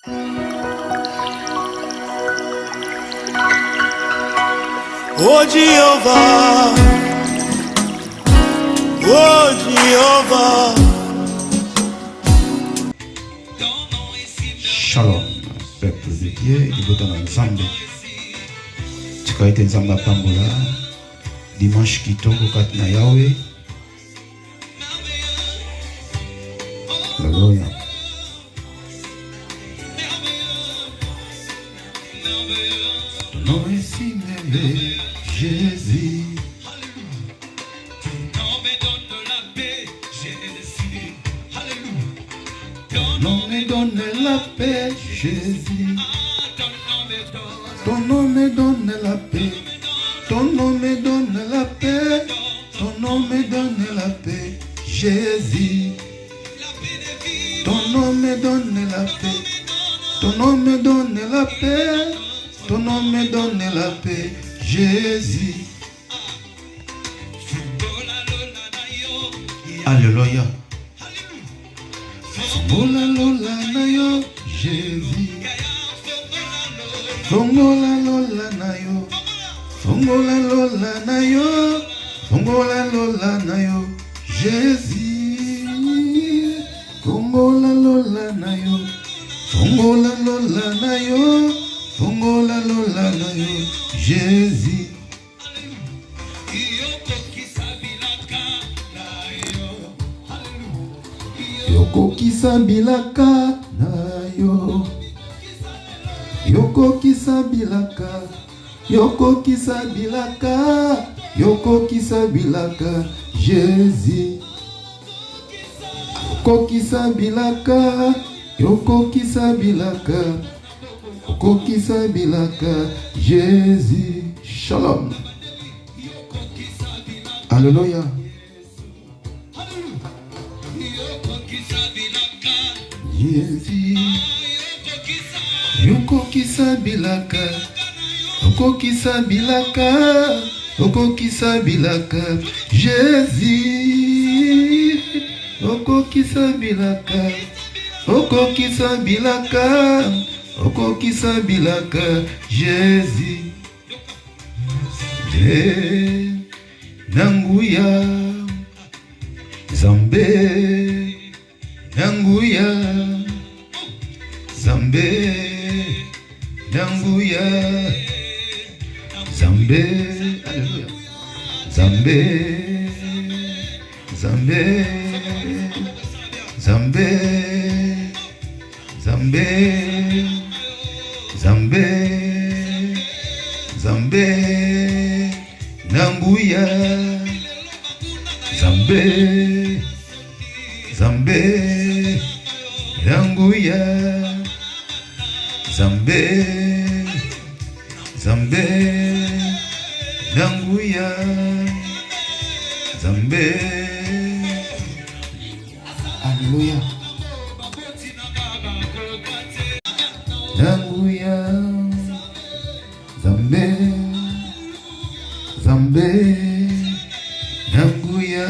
Oh Jehovah, oh Jehovah. Shalom, peuple de Dieu, il est ensemble. Tu as été ensemble à Pambola, dimanche qui tombe au Katna Yahweh. Alléluia. Ton nom est si merveilleux, Jésus. Ton nom me donne la paix, j'ai décidé. Alléluia. Ton nom me donne la paix, Jésus. Ton nom me donne la paix. Ton nom me donne la paix. Ton nom me donne la paix, Jésus. Ton nom me donne la paix. Ton nom me donne la paix. Ton nom me donne la paix, Jésus. Alléluia. Fongola lola na yo, Jésus. Fongola lola na yo. Fongola lola na yo. Fongola lola na yo, Jésus. Fongola lola na yo. Fongola lola na yo. Fongola lola na yo, Jésus. Yoko kisabilaka na yo. Yoko kisabilaka. Yoko kisabilaka. Yoko kisabilaka, Jésus. Yoko kisabilaka. Yoko kisabilaka. Yoko kisabilaka, Jésus. Shalom. Alléluia. Jésus. Yoko kisabilaka. Yoko kisabilaka. Yoko kisabilaka, Jésus. Yoko kisabilaka. Yoko kisabilaka. Yoko kisabilaka, Jésus. Nanguya. Zambe. Nanguya. Zambe. Nanguya. Zambe. Alléluia. Zambe. Zambe. Zambe. Zambe. Zambe. Zambe. Nanguya. Zambe. Zambe. Nanguya. Zambe. Zambe. Nanguya. Zambe. Alléluia. Nanguya. Zambe. Zambe. Nanguya.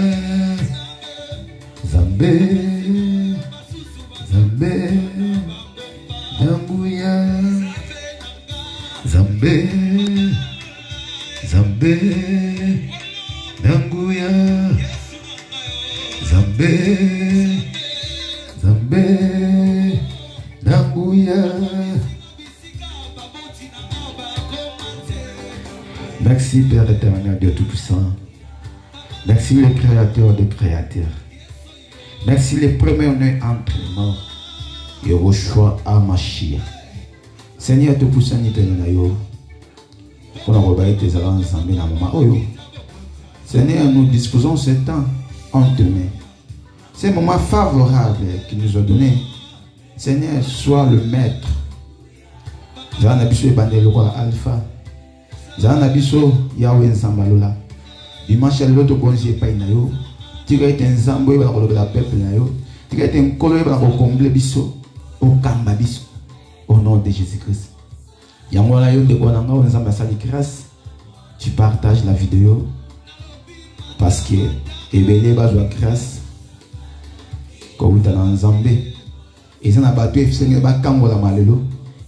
Zambe. Zambe. Nanguya. Zambe. Zambe. Nanguya. Zambe. Zambe. Nanguya. Merci Père éternel, Dieu Tout-Puissant. Merci le Créateur des créateurs. Merci le premier-né entre morts. Yehoshua HaMashiach. Seigneur Tout-Puissant, nous te remercions. Pour nous rebailler tes alliances ensemble dans le moment. Seigneur, nous disposons ce temps en te main. C'est un moment favorable qu'il nous a donné. Seigneur, sois le maître. Zana biso ebandeli kwa alpha. Zana biso Yahweh Nzambalola. Dimanche l'autre bonzi epai na yo. Tika ete nzambo eba kolobela peuple na yo. Tika ete nkolo eba kokomble biso. Okamba biso. Au nom de Jésus-Christ. Yango na yo ndeko na nga nzamba sali grâce. Tu partages la vidéo parce que ebele bazwa grâce. Ko utana nzambe. Ils ont un bateau, ils ont un bateau,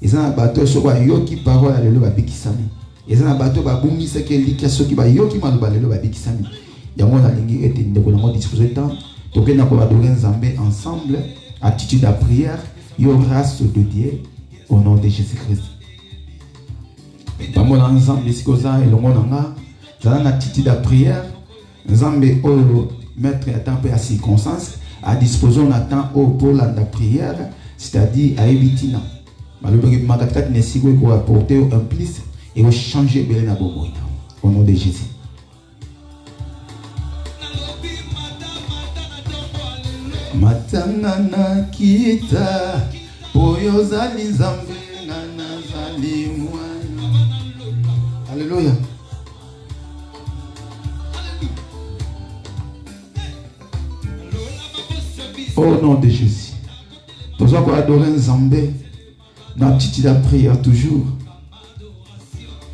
ils ont un bateau, ils ont un yoki parole à l'élo, ils ont un bateau, ils ont un yoki malbalelo, il y a un ligne et une disposé de temps. Donc, nous allons adorer ensemble, attitude à prière, il y aura grâce de Dieu au nom de Jésus-Christ. Nous allons ensemble, et nous allons attitude à prière, nous allons mettre à temps et à circonstance, à disposer de temps pour la prière, c'est-à-dire à éviter. Malheureusement, nous allons apporter un plus et changer au nom de Jésus. Matanga na kita Poyo zali nzambe na zali mwana. Alléluia. Au nom de Jésus. Nous allons adorer Nzambe dans la petite prière toujours.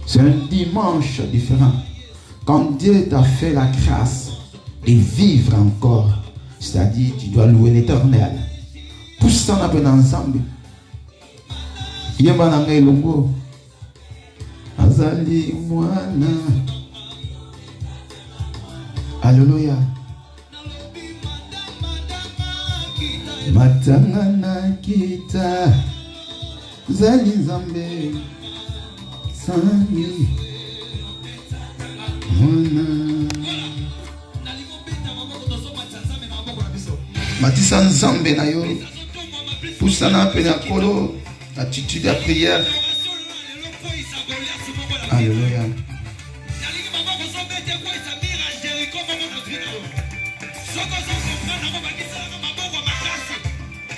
C'est un dimanche différent. Quand Dieu t'a fait la grâce de vivre encore, c'est-à-dire tu dois louer l'Éternel. Pour ça, on a besoin ensemble. Yemana ngelongo. Azali mwana. Alléluia. Matanga na kita. Zali Nzambe. Sani. Mwana. Matissa Nzambe na yo. Poussana pena kolo. Attitude à prière. Alléluia.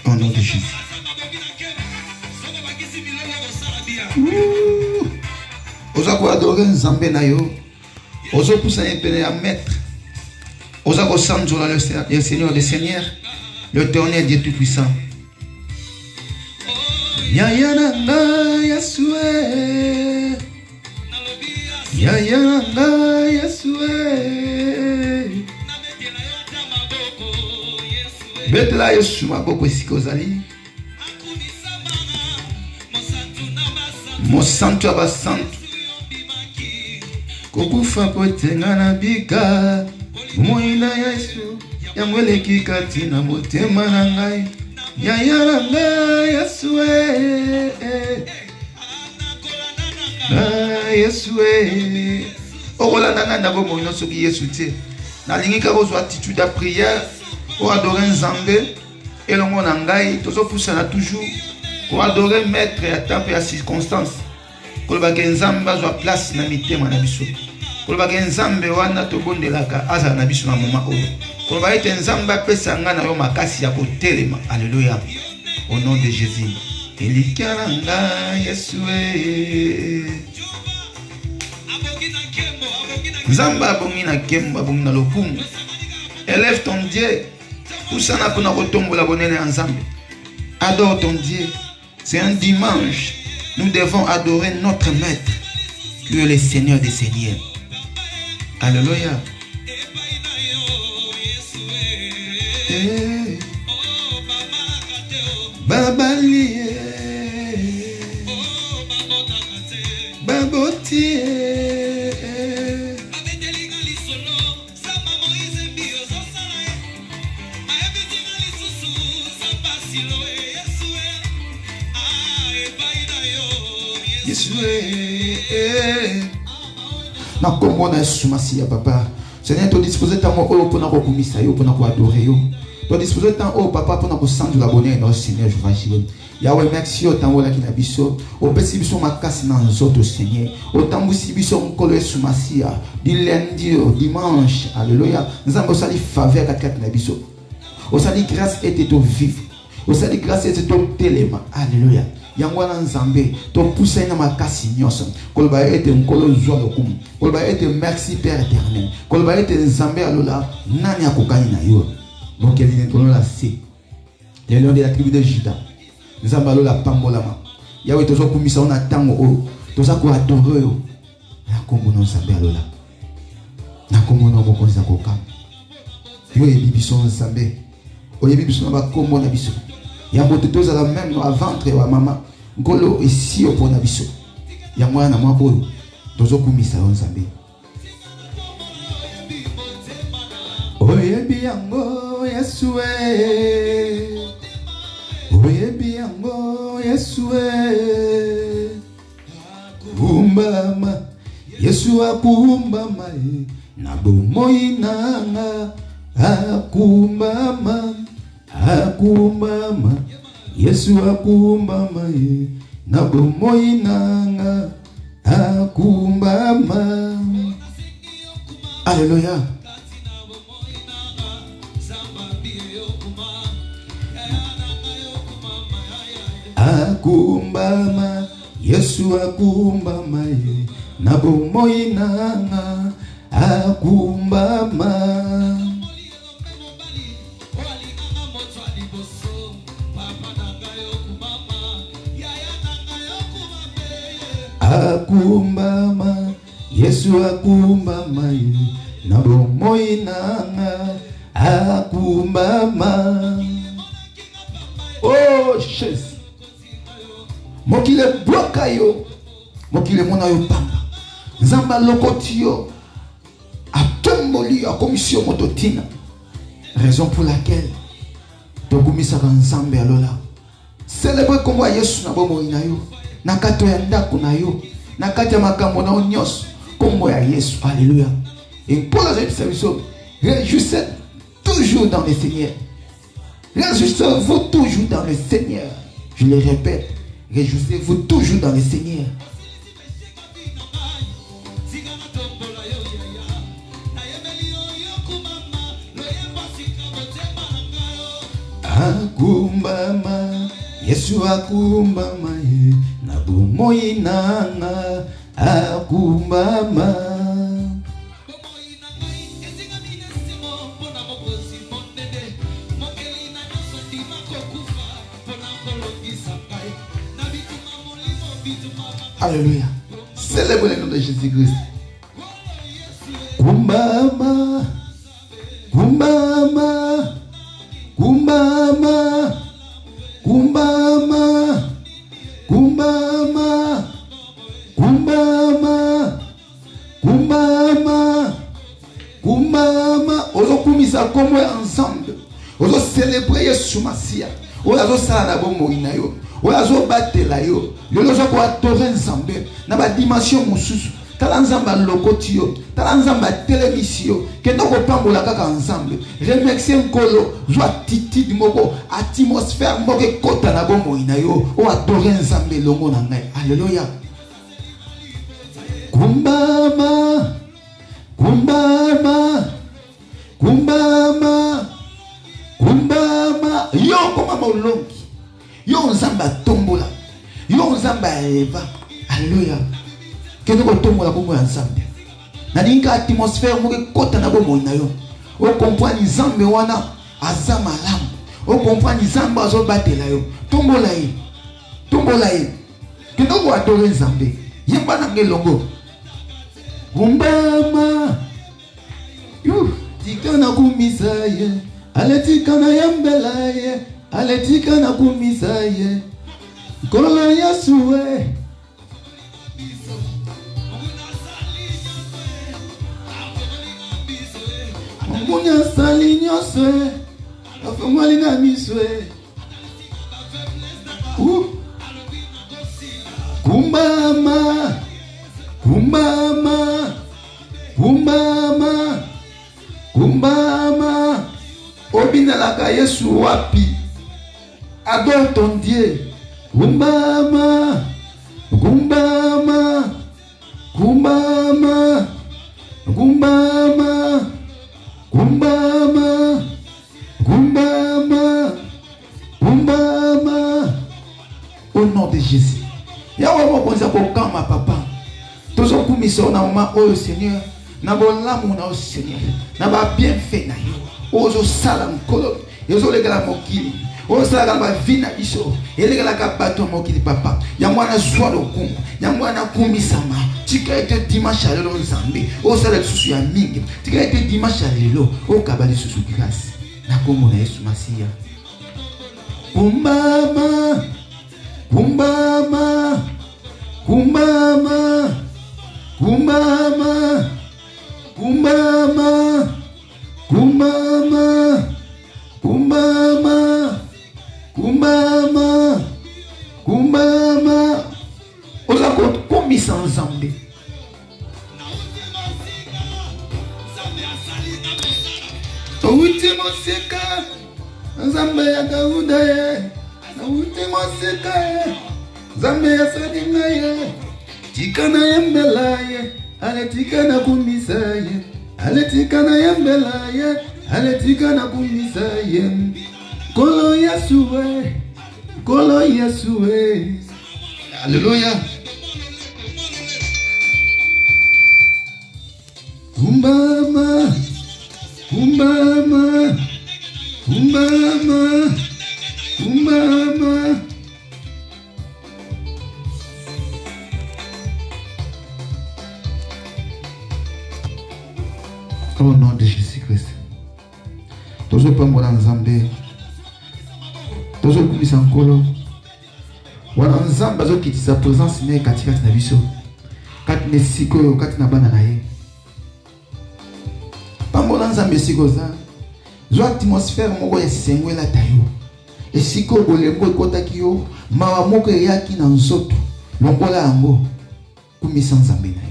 Au nom de Jésus. Osa ko adorer Nzambe na yo. Osa poussana pena à mettre. Osa ko sanjola le Seigneur des Seigneurs. L'Éternel Dieu Tout-Puissant. Yayananga Yasue. Yayananga Yasue. Betela Yesu maboko esikozali. Mosantu abasantu. Kokufa potenga na bika. Moina Yesu. Yamweleki kati na motema na ngai. Yayaranga Yesue. Yesue. Okolanda na ndabo moino soki Yesu te. Na lingi ka kozwa attitude à prière, o adorer Nzambe elongo na ngai, tozo poussana toujours. O adorer maître ya temps ya circonstance. Koloba ke Nzambe azwa place na mitema na biso. Koloba ke Nzambe wana tobondelaka aza na biso na moment oyo. Koloba ete Nzambe apesa nga na yo makasi ya kotelema. Alléluia. Au nom de Jésus. Elikaranga Yesue. Nzambe abongi na kemba abongi na lokumu. Élève ton Dieu. Poussana pona kotombola bonene ya Nzambe. Adore ton Dieu. C'est un dimanche. Nous devons adorer notre maître, qui est le Seigneur des Seigneurs. Alléluia. Babalie. Babotie. Na kombo na sumasi ya papa. Seigneur, tu disposes tant au pour na kokumisa yo pour na adorer yo. Tu disposes tant au papa pour na kosandu la bonne notre Seigneur Jésus. Yahweh merci au temps la kina biso. O pesi biso makasi na nzoto Seigneur. O tambusi biso nkolo sumasi ya. Du lundi au dimanche. Alléluia. Nzambo sali faveur katikati na biso. O sali grâce et to vivre. O sali grâce et to telema. Alléluia. Yangwana Nzambe to pousse na makasi nyonso koloba ete nkolo zwa lokumu koloba ete merci Père éternel koloba ete Nzambe alola nani akokani na yo donc il est la C les lions de la tribu de Juda Nzambe alola pambolama yawe tozo kumisa ona tango o toza ko adorer yo na kombo na Nzambe alola na kombo na mokonzi akoka yo ebibiso Nzambe o ebibiso na bakombo na biso Yango toza la même no ventre wa mama. Ngolo ici au pona biso. Yango na mwa oyo. Tozo kumisa Nzambe. Oyebi yango Yesue. Oyebi yango Yesue. Kumbama Yesu akumbama na bomoi nanga akumbama akumbama Yesu akumbama na bomoi nanga akumbama. Alléluia. Akumbama Yesu akumbama na bomoi nanga akumbama. Akumbama Yesu akumbama na bomoi nanga akumbama. Oh Jesus, mokile bloka yo, mokile mona yo pamba. Nzamba lokoti yo atomboli ya commission mototina. Raison pour laquelle tokumisaka Nzambe alola. Célébrer kombo ya Yesu na bomoi na yo, na kato ya ndako na yo, na kati ya makambo na nyos kombo ya Yesu. Alléluia. Et pour la service, réjouissez toujours dans le Seigneur. Réjouissez-vous toujours dans le Seigneur. Je le répète, réjouissez-vous toujours dans le Seigneur. Akumbama Yesu akumbama na bomoi nanga akumbama. Alléluia. Célèbre le nom de Jésus-Christ. Kumbama, kumbama, kumbama, kumbama, kumbama, kumbama, kumbama, kumbama. Ozo kumisa komwe ensemble. Ozo célébrer Yesu Masia. Ozo sala na bomoi na yo. Ozo batela yo. Yo lozo ko adorer Nzambe na ba dimension mususu. Tala Nzamba lokoti yo, tala Nzamba televisio, kendo ko pambola kaka Nzambe. Remercier nkolo, joa titi moko, atmosphère moko kota na bomoi na yo. O adorer Nzambe longo na ngai. Alléluia. Kumbama, kumbama, kumbama, kumbama. Yo koma molongi. Yo Nzamba tombola. Yo Nzamba eva. Alléluia. Kendo ko tombola kombo ya Nzambe. Na ninga atmosphère moko kota na bomoi na yo. O comprendre Nzambe wana aza malamu. O comprendre Nzambe azo batela yo. Tombola ye. Tombola ye. Kendo ko adorer Nzambe. Yemba na ngelongo. Kumbama. Tika na kumisa ye. Aletika na yambela ye. Aletika na kumisa ye. Kolo Yesue. Munya sali nyoswe. Afumwali na miswe. Kumbama. Kumbama. Kumbama. Kumbama. Obinalaka Yesu wapi. Adore ton Dieu. Kumbama. Kumbama. Kumbama. Kumbama. Kumbama. Kumbama. Kumbama. Au nom de Jésus. Yawa mokonza kokama papa. Tozo kumisa na mama oyo Seigneur. Na bolamu na o Seigneur. Na ba bienfait na yo. Ozo sala mkolo. Yozo legala mokili. Ozo sala ba vina biso. Elegala ka bato mokili papa. Ya mwana zwa lokungu. Ya mwana kumisama. Tika ete dimanche à lelo Nzambe. Ozo sala susu ya mingi. Tika ete dimanche à lelo. O kabali susu grâce. Na kombo na Yesu Masia. Kumbama, kumbama, kumbama, kumbama, kumbama, kumbama, kumbama, kumbama, kumbama. Oza komisa nzambe. Outi mosika, nzambe ya Dauda ye. Outi mosika ye, nzambe ya Sadinga ye. Tika na yembela ye, ale tika na kumisa ye. Ale tika na yembela ye, ale tika na kumisa ye. Kolo Yesue, Kolo Yesue. Alléluia. Kumbama, kumbama, kumbama, kumbama. Au nom de Jésus-Christ. Tozo pambola nzambe. Tozo kumisa nkolo. Wana nzambe azokitisa présence ne katikati na biso. Kati ne sikoyo kati na bana na ye. Pambola nzambe sikoza. Zo atmosphère moko esengwela tayo. Esiko bolembo ekotaki yo, mawa moko eyaki na nzoto. Longola yango kumisa nzambe na yo.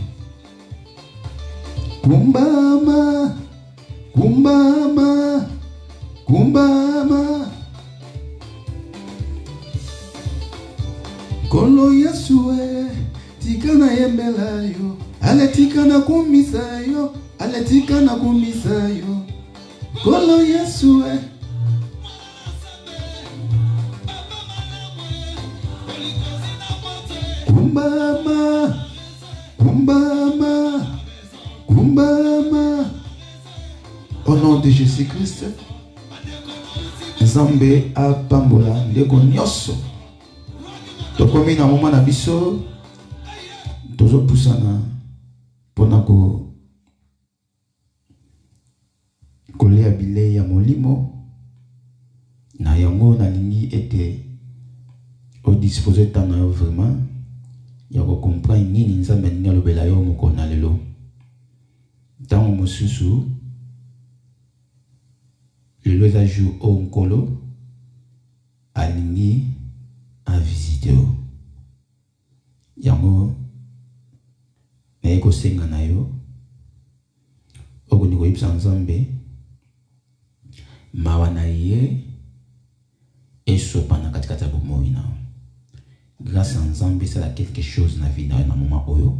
Kumbama, kumbama, kumbama. Kolo Yesue, tika na yembela yo. Ale tika na kumisa yo, ale tika na kumisa yo. Kolo Yesue. Kumbama, kumbama, kumbama. Au nom de Jésus-Christ, Nzambe apambola ndeko nyonso. Tokomi na moment na biso, tozo pusana pona kolia bilei ya molimo na yango nalingi ete o disposer tant na yo vraiment ya ko comprendre nini Nzambe nini alobela yo moko na lelo. Tango mosusu lelo eza jour o nkolo alingi a visiter yo. Yango na eko senga na yo okoni koyebisa Nzambe mawa na ye esopa na katikati ya bomoi na yo. Grâce à Nzambe esala quelque chose na vie na yo na moment oyo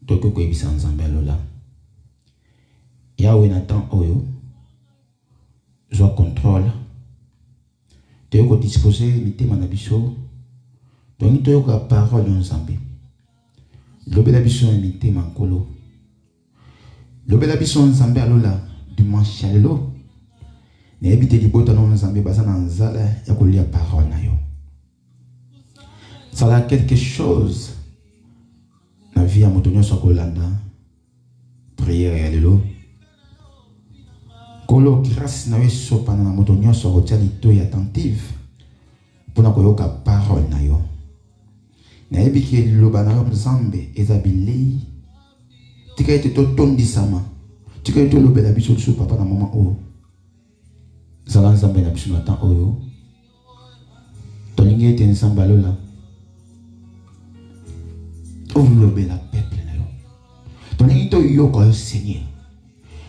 tokoki koyebisa Nzambe alola yawe na temps oyo zwa contrôle. Toyoko disposer mitema na biso. Tongi toyoka parole ya Nzambe. Lobela biso na mitema nkolo. Lobela biso Nzambe alola dimanche ya lelo. Na ebite libota na Nzambe baza na nzala ya kolia parole na yo. Sala quelque chose na vie ya moto nyonso kolanda prière ya lelo. Kolo grâce na yo sopana na moto nyonso kotia litoyi attentive pona koyoka parole na yo. Na ebiki liloba na yo Nzambe eza bilei. Tika ete totondisama. Tika ete lobela biso so papa na mama oyo. Zala Nzambe na biso na temps oyo. Tolingi ete Nzambe alola. Lobela peuple na yo. Tolingi to yoka yo Seigneur.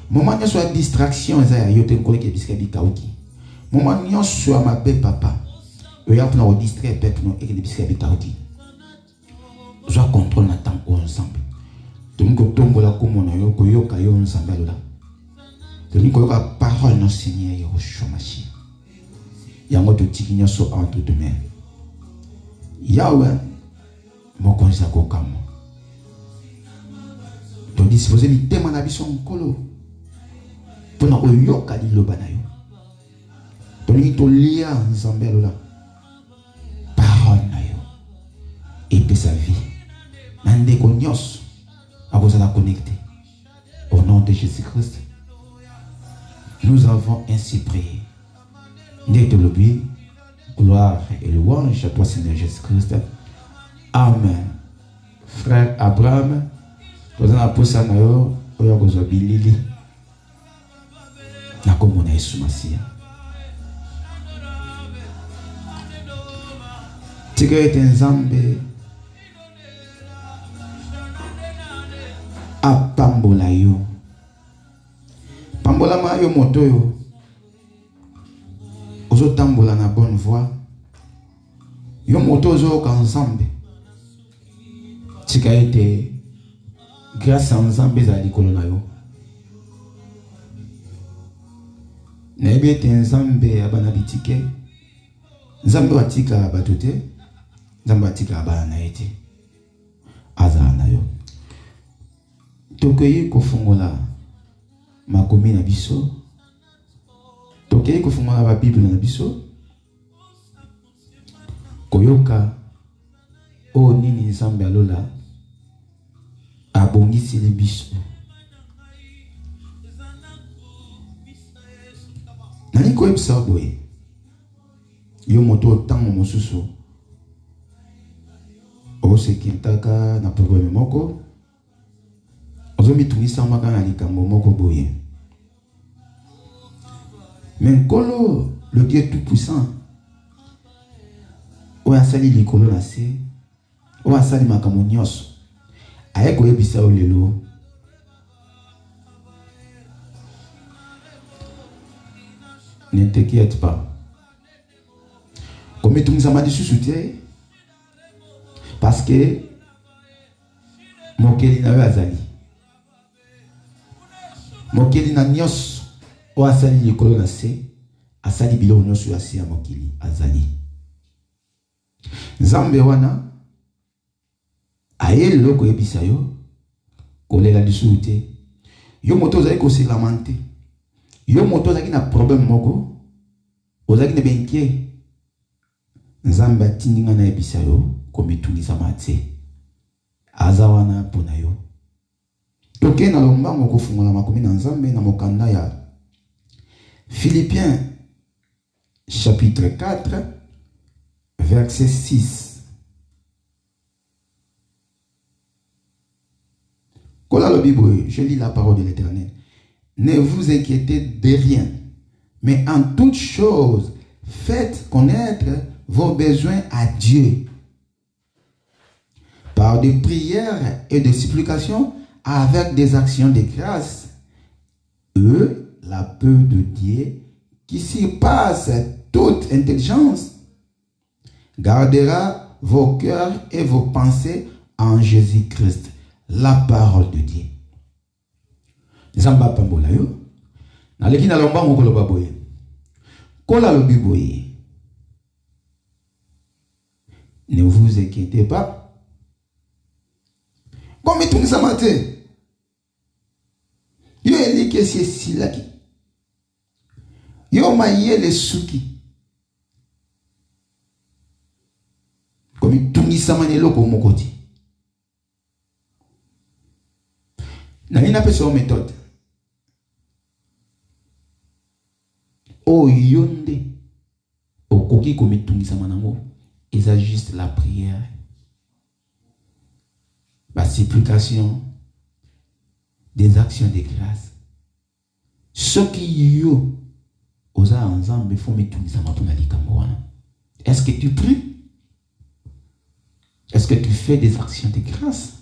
Moment nyonso ya distraction eza ya yo te nkolo ke bisika bikauki. Moment nyonso ya mabe papa. Yo ya mpona distraire peuple no eke bisika bikauki. Zwa contrôle na temps oyo Nzambe. Tolingi kotombola kombo na yo koyoka yo Nzambe alola. Tolingi koyoka parole no Seigneur yo shomashi. Yango totiki nyonso entre tes mains. Yahweh mokonzi akokama. To disposer mitema na biso nkolo. Pona oyoka liloba na yo. Tolingi tolia Nzambe alola parole na yo epe sa vie na ndeko nyonso akozala connecté au nom de Jésus-Christ. Nous avons ainsi prié Nde tolobi, gloire et louange à toi Seigneur Jésus-Christ. Amen. Frère Abraham, toza na posa na yo oyo kozwa bilili na kombo na Yesu Masiya. Tika ete Nzambe apambola yo. Pambola ma yo moto yo ozo tambola na bonne voie. Yo moto ozo ka Nzambe. Tika ete grâce à Nzambe za likolo na yo. Na yebi ete Nzambe abana bitike. Nzambe watika bato te. Nzambe watika abana na ye te. Aza na yo. Tokoyi kofungola makomi na biso. Tokoyi kofungola ba Bible na biso. Koyoka o nini Nzambe alola abongisi le biso. Nani koyebisa boye yo moto tango mosusu osekintaka na problème moko ozomitungisa maka na likambo moko boye. Mais Nkolo, le Dieu tout-puissant, oyo asali likolo na se, oyo asali makambo nyonso, aye koyebisa yo lelo ne t'inquiète pas. Comme tu m'as dit sous-soutien, parce que mokeli na yo azali. Mokeli na nyonso o asali likolo na se, asali biloko nyonso ya se ya mokili azali. Nzambe wana aye lelo koyebisa yo kolela lisusu te. Yo moto ozali koselama te. Yo moto ozali na problème moko, ozali na benkie. Nzambe atindinga na yebisa yo komitungisa mate. Aza wana pona yo. Toke na lombango kofungola makomi na Nzambe na mokanda ya Philippiens chapitre 4 verset 6. Kola le Bible, je lis la parole de l'Éternel. Ne vous inquiétez de rien, mais en toute chose, faites connaître vos besoins à Dieu par des prières et des supplications avec des actions de grâce. La paix de Dieu qui surpasse toute intelligence gardera vos cœurs et vos pensées en Jésus-Christ. La parole de Dieu. Zamba pambola yo. Naleki na lomba ngokolo baboye. Kola lobi boye. Ne vous inquiétez pas. Comme tout ça matin. Yo elike si silaki. Yo maye le suki. Comme tout ça manelo ko mokoti. Nani na pesa méthode. O yonde okoki komitungisa manango. Et ça juste la prière. La supplication. Des actions de grâce. Ce qui yo oza ensemble faut mitungisa matuna likambo wana. Est-ce que tu pries? Est-ce que tu fais des actions de grâce?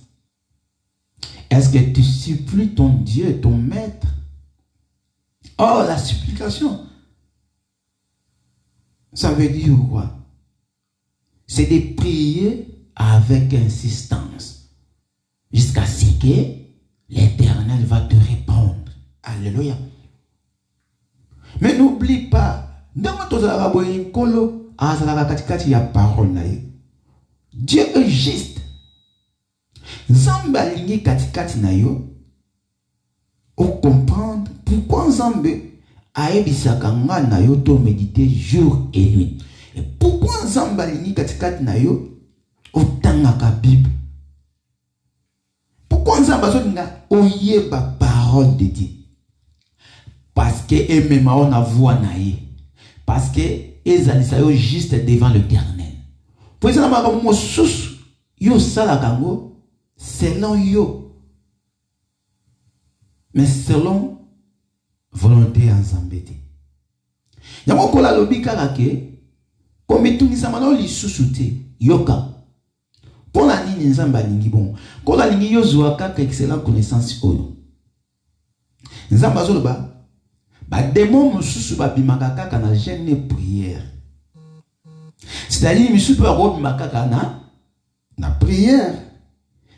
Est-ce que tu supplies ton Dieu, ton maître? Oh, la supplication. Ça veut dire quoi? C'est de prier avec insistance. Jusqu'à ce que l'Éternel va te répondre. Alléluia. Mais n'oublie pas, Dieu est juste. Nzambe alingi katikati na yo o comprendre pourquoi Nzambe aebisaka nga na yo to méditer jour et nuit. Et pourquoi Nzambe alingi katikati na yo o tangaka Bible. Pourquoi Nzambe azolinga oyeba parole de Dieu. Parce que emema ona voix na ye. Parce que ils juste devant l'Éternel. Pour ça, yo salakango selon yo. Mais selon volonté en Zambété. Yamo kola lobi karake komitungisa mano lisusu te yoka. Pour la nini nzamba lingi bon. Kola lingi yo zwa kaka excellent connaissance oyo. Nzamba zoloba ba démon mususu ba bimaka kaka na jeûne prière. C'est-à-dire mususu ba ko bimaka kaka na prière.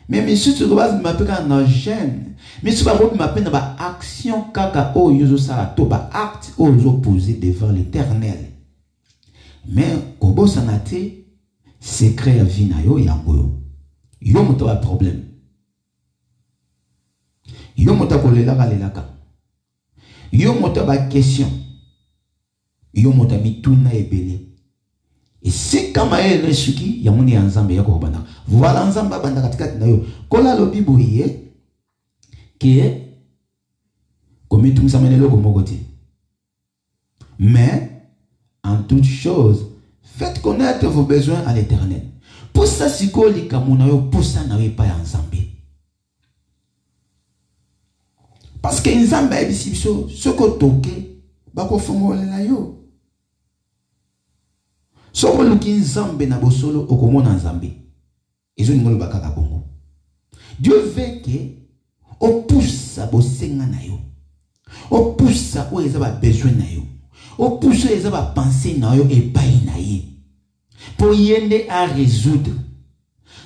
Mais mususu ko ba bimaka kaka na jeûne. Mususu ba ko bimaka na ba action kaka oyo zo sala to ba acte oyo zo poser devant l'Éternel. Mais kobo sanate secret ya vie na yo yango yo. Yo moto ba problème. Yo moto ko lelaka. Yo moto ba question. Yo moto mituna ebele. Et si kama ele suki ya muni ya nzambe yako bana. Voilà nzamba banda katikati na yo. Kola lo bibo ye ke komitu msamene loko mogoti. Mais en toute chose, faites connaître vos besoins à l'Éternel. Pour ça siko likamuna yo pour ça na we pa ya nzambe. Parce que nzambe ebisibiso soko toke bako fongolela yo. Soko luki nzambe na bosolo okomona nzambe. Ezo ngolo bakaka bongo. Dieu veut que o poussa bosenga na yo. O poussa o eza ba besoin na yo. O poussa eza ba penser na yo epai na ye. Pour yende à résoudre.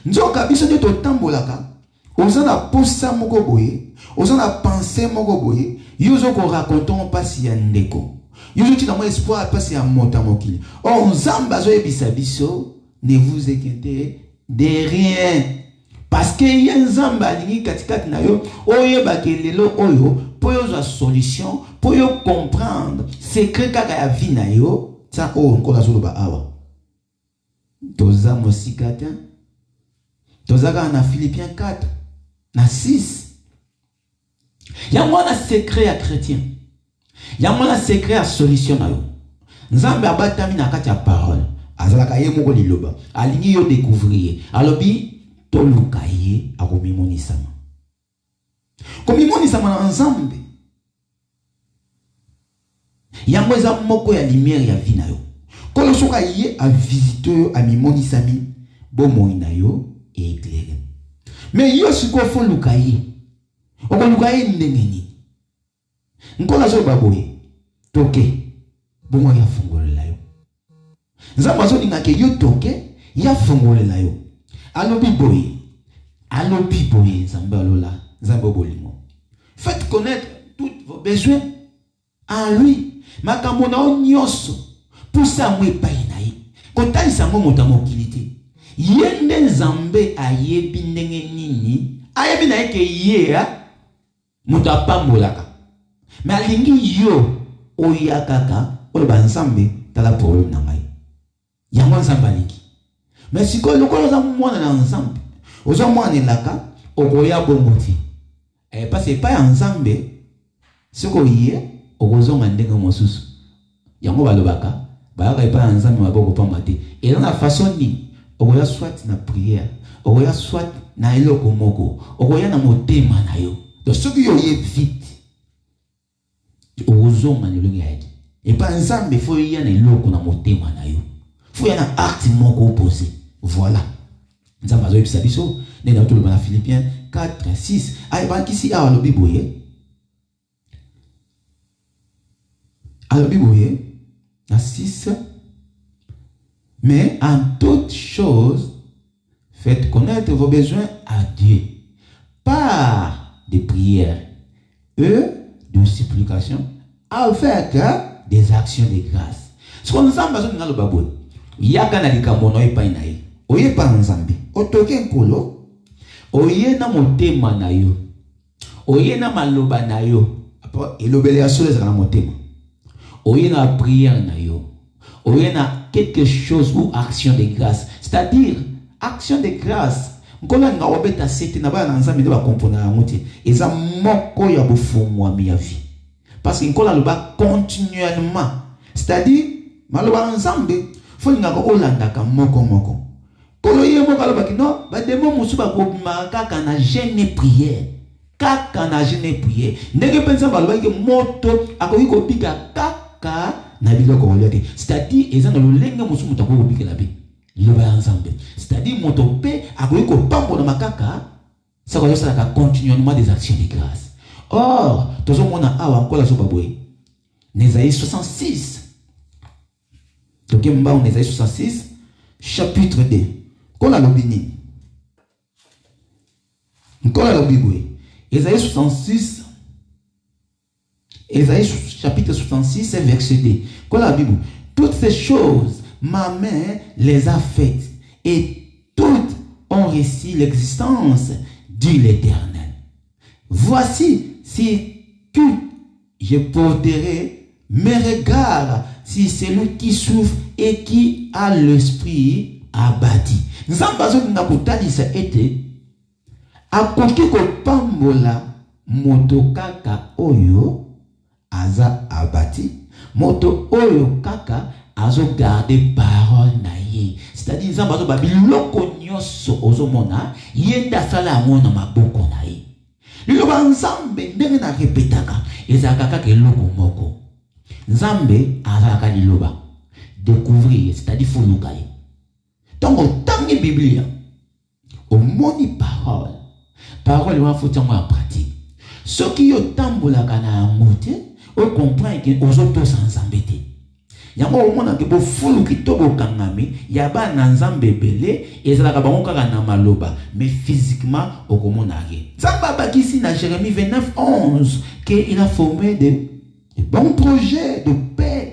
Nzoka biso de totambolaka. Ozana poussa moko boye. Ozana penser moko boye. Yozo ko racontons pas ya ndeko. Yozo tina mo espoir pas ya mota mokili. Oh nzamba zo ebisa biso, ne vous inquiétez de rien. Parce que yenzamba lingi katikati na yo, oye bakelelo oyo, po yo za solution, po yo comprendre secret kaka ya vie na yo, ça o nkola zo ba awa. Toza mosikata. Toza na Philippiens 4 na 6. Yango na secret à chrétien. Yango na secret à solution na yo. Nzambe abatami na kati ya parole. Azalaka ye moko liloba. Alingi yo découvrir. Alobi to lukaye akomimoni sama. Komimoni sama na nzambe. Yango eza moko ya lumière ya vie na yo. Kolo soka ye a visiter yo a mimoni sami bomo na yo et éclairé. Mais yo siko fo lukaye. Oko lukaye ndengeni. Nkola zo baboye. Toke. Bomo ya fungolela yo. Nzamba zo ninga ke yo toke ya fungolela yo. Alobi boye nzamba lola. Nzamba bolimo. Faites connaître tous vos besoins en lui. Makambo na onyoso. Pour ça mwe painayi. Kotali sango motamo kilite. Yende nzambe ayebi ndenge nini. Ayebi na eke yea. Mutapambolaka. Mais alingi yo oyakaka oloba nzambe tala problème na ngai. Yango nzambe alingi. Mais siko lokolo za mwana na nzambe. Oza mwana laka okoya bomoti. Parce que pas nzambe siko yie okozonga ndenge mosusu. Yango balobaka bayaka epa nzambe maboko pamba te. Et dans la façon ni okoya soit na prière, okoya soit na eloko moko, okoya na motema na yo. Donc ce qui yo yé vite ozonga ni longi aide. Et pas nzambe faut y na eloko na motema na yo. Faut y na acte moko opposé. Voilà. Nzambe azo yebisa biso ne na tolo na Philippiens 4 6. Ay ba kisi a lo biboye. Alors biboye à 6. Mais en toute chose, faites connaître vos besoins à Dieu par des prières et de supplications avec des actions de grâce. Ce qu'on nous a besoin de le babou. Yaka na likamono epa inae. Oye pa nzambe. Otoke nkolo. Oye na motema na yo. Oye na maloba na yo. Apo elobele ya sole za motema. Oye na prière na yo. Oye na quelque chose ou action de grâce. C'est-à-dire, action de grâce. Nkola nga obeta sete na ba na nzambe de ba kompona ya mote. Eza moko ya bofungwa mi ya vie. Parce que nkola loba continuellement. C'est-à-dire, maloba nzambe fo ngaka olandaka moko kolo ye moko alobaki non ba démon musu ba ko kaka na jeûne et prière kaka na jeûne et prière ndenge pensa balobaki moto akoki kobika kaka na biloko oleke c'est-à-dire ezanga lolenge musu mutu akoki kobikela be liloba ya nzambe c'est-à-dire moto pe akoki kopambola makaka ça va être un continuellement des actions de grâce. Or, tout le monde a encore la sobaboui. Nésaïe 66. Donc, Nésaïe 66, chapitre 2. Qu'on a l'obini. Qu'on a l'obini. Ésaïe 66. Ésaïe chapitre 66, verset 2. Qu'on a l'obini. Toutes ces choses, ma main les a faites. Et toutes ont réussi l'existence, dit l'Éternel. Voici, si je porterai mes regards sur celui qui souffre et qui a l'esprit abattu. Nous avons besoin de ça été à côté que pambola moto kaka oyo aza abati moto oyo kaka azo garder parole na ye. C'est-à-dire nous avons besoin de biloko nyonso ozomona yenda sala ngona maboko na ye. Liloba nzambe ndenge na repetaka ezaka kaka eloko moko. Nzambe azaka liloba découvrir, c'est-à-dire fuluka ye. Donc autant de Biblia au moni parole. Parole va faut en pratique. Ce qui est tambola kana moté, on comprend que aux autres sans embêter. Yango au monde que bo fulu kitobo kangami, yaba na nzambe belé ezalaka bango kaka na maloba, mais physiquement au komonari. Zamba bakisi na Jérémie 29:11 que il a formé de bons projets de paix.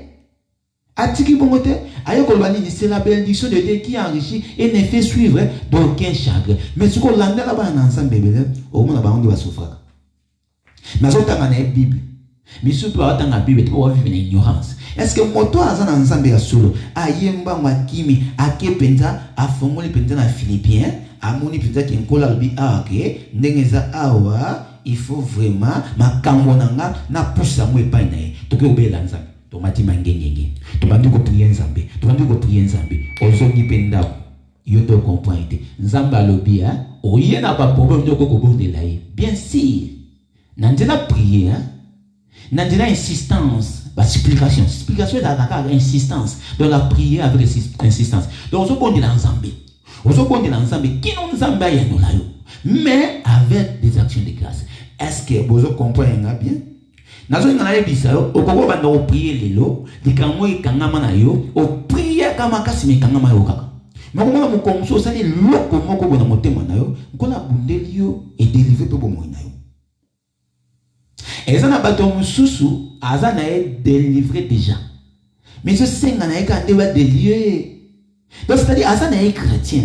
Atiki bongote, ayokolbani c'est la bénédiction de Dieu qui enrichit et ne fait suivre d'aucun chagrin. Mais ce qu'on l'a là-bas en ensemble belé, au monde ba on va souffrir. Mais ça tanga na Bible. Mais ce peut attendre la Bible pour vivre une ignorance. Est-ce que moto azana ensemble ya solo ayemba makimi akepenta afongoli penta na Philippiens amoni penta ki nkola lobi ake ndengeza awa il faut vraiment makambo nanga na pusa mo epai na ye toke obela nzambe to matima ngengenge to bandu ko prier nzambe to bandu ko prier nzambe ozongi penda yo to comprendre nzambe alobi oye na ba problème to ko bondela ye bien sûr nandela prier nandela insistance. La supplication est à insistance. Donc la prière avec insistance. Donc on se l'ensemble. On se l'ensemble. Qui nous ensemble mais avec des actions de grâce. Est-ce que vous comprenez bien? Nazo ngana yebisa yo okoko banda o prier lelo likambo ikangama na yo o prier kama kasi mikangama yo kaka. Makomona mukomso sali loko moko bona motema na yo nkola bundeli yo et délivrer pe bomo na yo. Et ça n'a pas ton sous Azan a délivré déjà. Mais ce Seigneur n'a pas délivré. Donc c'est-à-dire Azan est chrétien.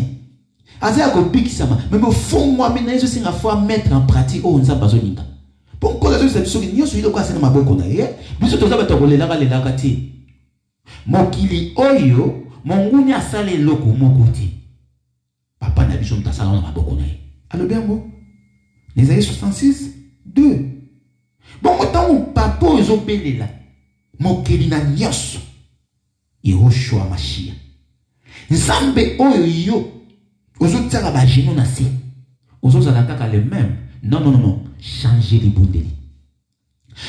Azan a copié qui ça m'a. Mais au fond moi maintenant ce Seigneur faut mettre en pratique oh on n'a pas besoin d'inga. Pour que les choses se soient sur le quoi c'est ma boko na ye. Nous sommes tous les là kati. Mokili oyo monguni asale loko mokoti. Papa na biso mtasala na maboko na ye. Alors bien bon. Ésaïe 66 2. Bon, autant où papa aux obélis là, mon kelina nyos, Yehoshua Machia. Nzambe oyo, aux autres ça va géno nasi, aux autres ça la les mêmes. Non, changer les bondeli.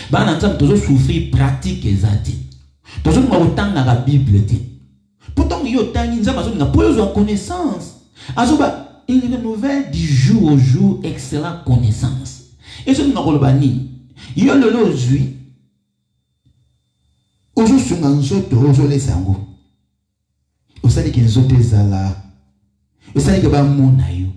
Bah nzambe toujours souffrir pratique exacte. Toujours autant la Bible dit. Pourtant yo tani nzambe azo na poyo connaissance. Azoba une nouvelle du jour au jour excellente connaissance. Et ce n'a pas ni yo lelo zui ozo sunga nzoto ozo lesango osali ki nzoto ezala osali ke ba mona yo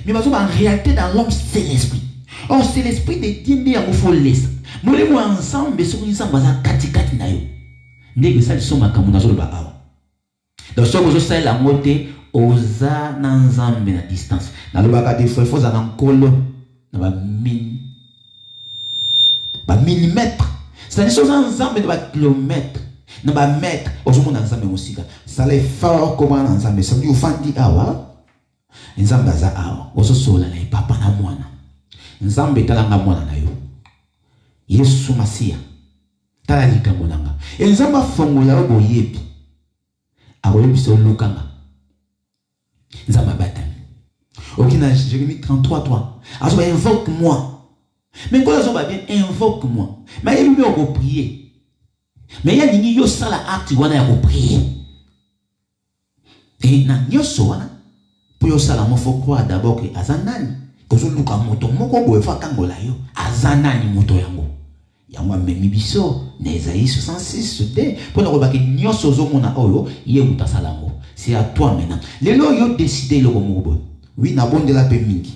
mais bazo en réalité dans l'homme c'est l'esprit. Or c'est l'esprit de Dieu nde yango faut laisser molemo ensemble so ko nzamba za kati na yo ndenge sali so makambo na zo ba awa donc so ozo sala la moté oza na nzambe na distance na lo ba ka des fois za na nkolo na ba min millimètre. C'est-à-dire que ensemble de kilomètres, ne va mettre au monde ensemble aussi. Ça les fort comment ensemble. Ça veut dire au dit awa, ensemble za awa. Oso sola na papa na mwana. Ensemble talanga mwana na yo. Yesu Masia. Tala likambo nanga. Ensemble fongola bo yebi. boye biso lukanga. Nzamba batami. Ok, dans Jérémie 33, 3. Alors, invoque-moi. Mais quand on va bien, invoque-moi. Mais il y a eu prier. Mais il y a des gens qui ont acte qui ont prier. Et na nyoso wana pour yo sala mo faut croire d'abord que azanani kozo luka moto moko boye fa kangola yo azanani moto yango yango memi biso na Esaïe 66 de pour na robaki nyoso zo mona oyo ye muta salango c'est à toi maintenant lelo yo décider le moko boye oui na bonde la pe mingi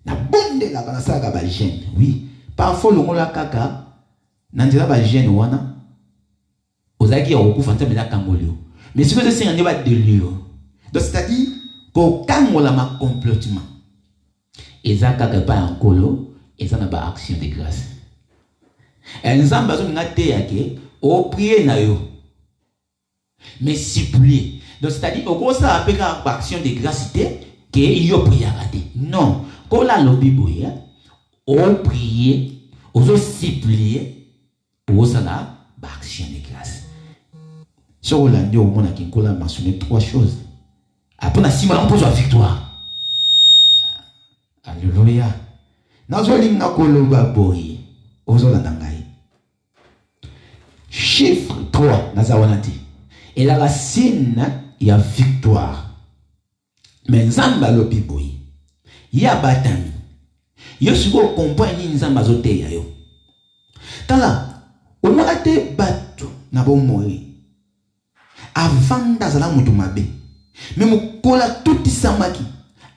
na bonde la bana sala ba gêne oui parfois le ngola kaka na ndila ba gêne wana ozaki ya okufa ntambe na kangolio. Mais ce que c'est un débat de lieu. Donc c'est-à-dire qu'au quand on l'a complètement, et ça n'a pas un colo, et ça n'a pas action de grâce. Et nous avons besoin de au prier na yo, mais supplier. Donc c'est-à-dire au gros ça appelle action de grâce que yo prier raté. Non, quand la lobby boya, au prier, au supplier, au ça là action de grâce. Sur l'année au monde qui a mentionné 3 choses. Après, on pose la victoire. Alléluia. Chiffre 3. Et la racine, il y a victoire. Mais Nzamba lobi boy. Il y a batami. Yo sugo comprend ni Nzamba zote ya yo. Tala, au moins te batu na bon moyi. Avant d'azala mutu mabe mais mukola tout samaki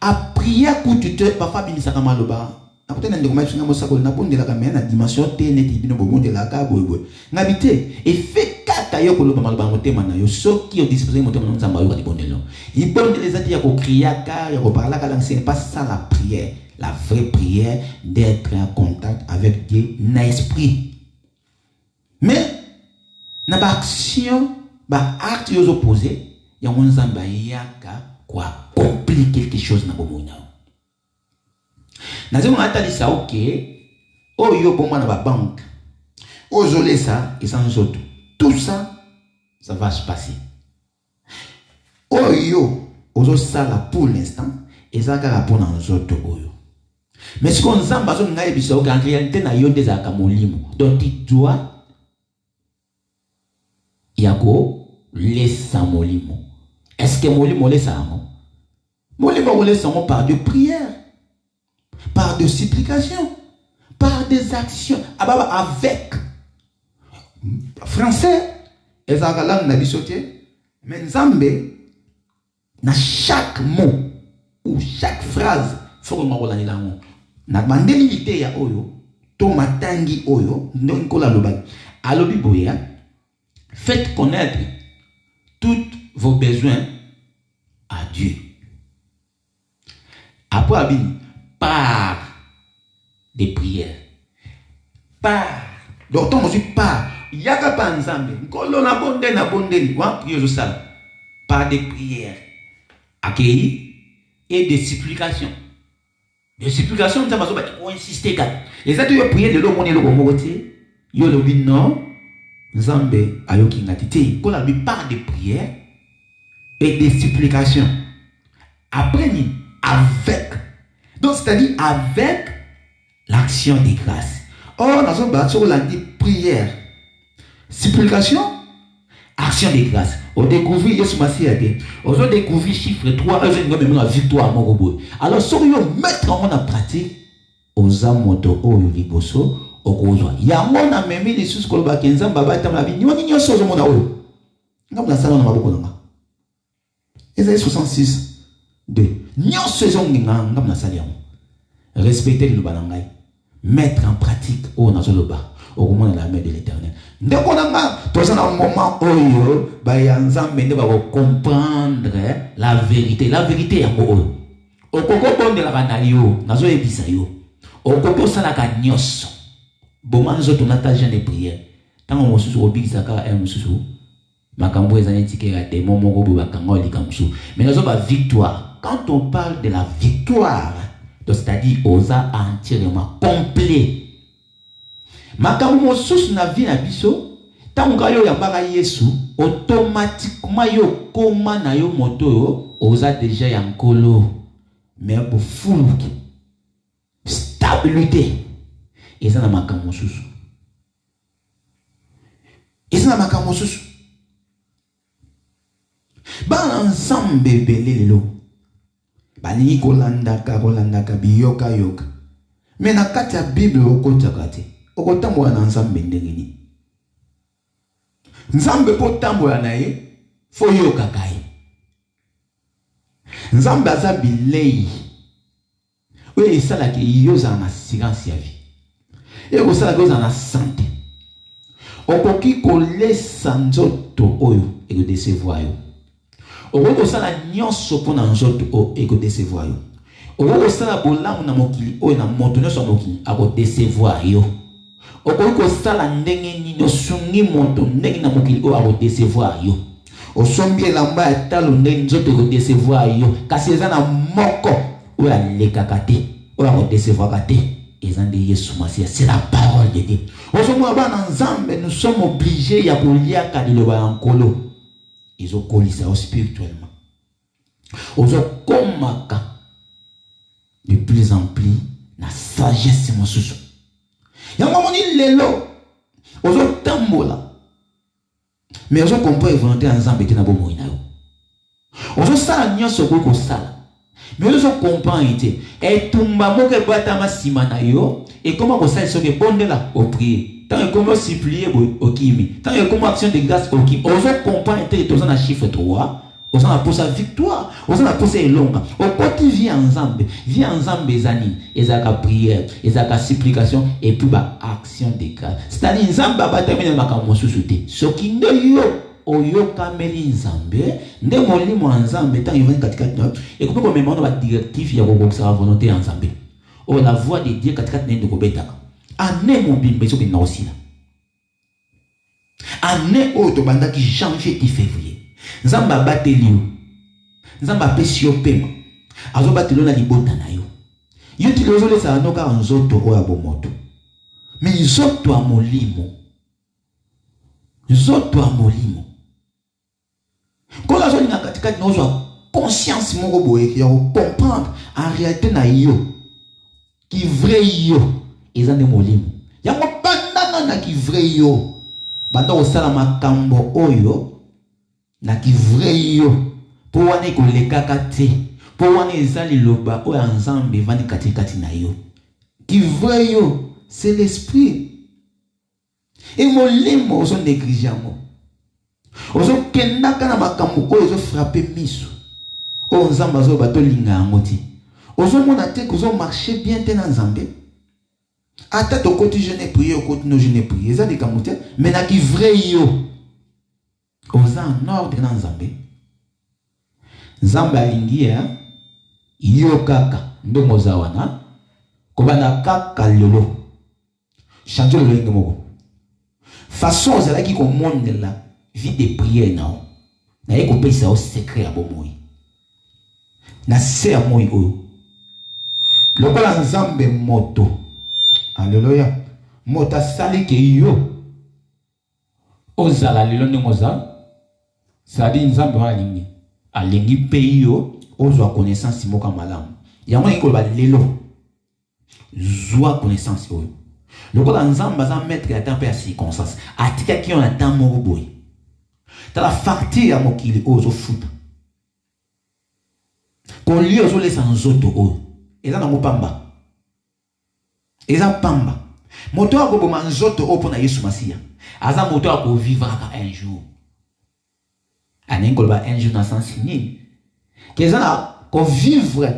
a prier coup tuteur papa bimisaka maloba na kutena ndeko mai singa mosako na pondela ka mena dimension te neti bino bo mondela ka boyboy ngabite et fait kata yo koloba maloba motema na yo soki yo disposer motema na nzamba yo ka libondelo ibondele zati ya ko crier ka ya ko parler ka c'est pas ça la prière. La vraie prière d'être en contact avec Dieu na esprit mais na ba action ba acte aux opposés ya nzamba yaka kwa accomplir quelque chose na bomona na zemo atalisa OK oyo bomona na ba banque ozolé ça et sans autres tout ça ça va se passer oyo ozo sala pour l'instant et ça ka pour na autres oyo mais ce qu'on nzamba zo ngai biso en réalité na yo des akamolimo donc tu dois yako laisse molimo. Est-ce que molimo laisse amo? Molimo laisse amo par de prières, par de supplications, par des actions. Avec français, ezakalang na bisoté, mais nzambe na chaque mot ou chaque phrase faut que ngolani lango. Na mandelité ya oyo, to matangi oyo, ndonkola lobaki. Alobi boya, faites connaître tous vos besoins à Dieu. Après, par des prières. Par. Donc, on dit par. Il y a qu'à pas ensemble. Par des prières. Accueillis et des supplications. Des supplications, ça va insister. Et ça, tu vas prier de l'eau, mon élo, yo le dit non. Nzambe ayoki ngatite ko la lui par des prières et des supplications après ni avec donc c'est-à-dire avec l'action de grâce. Or dans un sur la dit prière supplication action de grâce on découvre Yesu Masiake on découvre chiffre 3 même la victoire mon robot alors si on mettre en pratique aux amoto oyo liboso okozwa yango na memi lisusu koloba kenza baba tamla bi nyoni nyoso zo mona oyo ngabula sala na maboko nanga Esaïe 66 2 nyoso zo nginga ngabula sala yango respecter le banangai mettre en pratique o na zoloba okomona la main de l'Éternel ndeko nanga toza na moment oyo ba ya nzambe nde ba comprendre la vérité yango oyo okoko bondela banalio nazo ebisa yo okoko sala ka nyoso bon, nous autres, on a tâché de prière. Quand on se trouve au Saka, on se trouve. Makambo est un étiquette à des moments où on est mais nous avons la victoire. Quand on parle de la victoire, c'est-à-dire aux entièrement complet. Makambo sous na vie na biso, tant qu'on a eu Yesu, automatiquement yo koma na yo moto yo oza déjà ya nkolo mais pour full stabilité eza na makambo mosusu bana ensemble ebele lelo balingi kolandaka biyoka mais na kati ya bible okotaka te okotambola na nzambe ndenge nini nzambe mpo tambola na ye fo yokaka ye nzambe aza bilei oyo esalaki yo ozala na assurance ya vie oyo ekosalaki ozala na sante okoki kolesa nzoto oyo ekodecevoir yo okoki kosala nyonso mpo na nzoto oyo ekodecevoir yo okoki kosala bolamu na mokili oyo na moto nyonso ya mokili akodecevoir yo okoki kosala ndenge nini osungi moto ndenge na mokili oyo akodecevoir yo osombi elamba ya talo ndenge nzoto ekodecevoir yo kasi eza na moko oyo alekaka te oyo akodecevoiraka te eza nde Yesu Masiya. C'est la parole de Dieu. Osomona bana nzambe nous sommes obligés ya koliaka liloba ya nkolo ezokolisa yo spirituellement ozokomaka de plus en plus na sagesse mosusu yango moni lelo ozotambola mais ozokomprendre volonté ya nzambe te na bomoi na yo ozosala nyonso okoki kosala mais ozokomprendre te etumba moko ebatama nsima na yo ekoma kosala soki ebondela oprie tant ekoma osupplier okimi tant ekoma action de grâce okimi ozokomprendre te toza na chiffre 3 oza na posa victoire oza na posa elonga okoti vie ya nzambe eza nini ezalaka prière ezalaka supplication et puis action de grâce c'est-à-dire nzambe abatami na makambo mosusu te soki nde yo oyokameli nzambe nde molimo ya nzambe ntango evandi katikati na yo ekomi komema wana badirectif ya kokokisaka volonté ya nzambe oyo la voix de Dieu katikati na ye nde kobetaka ane mobimba ezoki na osila ane oyo tobandaki janvier ti février nzambe abateli yo nzambe apesi yo pema azobateli yo na libota na yo yo ti lelo ozolesaka no kaka nzoto oyo ya bomoto mais nzoto ya molimo kola azolinga katikati na ozwa conscience moko boye ya kocomprendre en réalité na yo ki vrai yo eza nde molimo yango bandana na ki vrai yo banda kosala makambo oyo na ki vrai yo po wana ekolekaka te po wana eza liloba oyo ya nzambe evandi katikati na yo ki vrai yo c'est l'esprit et molimo ozo néglige yango ozo kendaka na makambo oyo ozo frappe miso oyo nzambe azo bato linga yango ti ozo mona te kozo marcher bien te na nzambe ata tokoti je n'ai prié okoti no je n'ai prié eza likambo te mais na ki vrai yo oza en ordre na nzambe alingi ya yo kaka ndenge oza wana kobanda kaka lelo change lelo ndenge moko façon ozalaki komondela vie de prière nao naye kopesa yo secret ya bomoi na se ya moi oyo lokola nzambe moto alleluya moto asali ke yo ozala lelo ndenge oza sadi nzambe wana alingi mpe yo ozwa connaissance moko malamu yango naye koloba lelo zwa connaissance oyo lokola nzambe aza maître ya temps mpe ya circonstance atikaki yo na temps moko boye tala facture ya mokili oyo ozofuta kolie ozolesa nzoto oyo eza nango pamba eza pamba moto akoboma nzoto oyo mpona Yesu Masiya aza moto akovivraka un jour aningi koloba un jour na sens nini keza na kovivre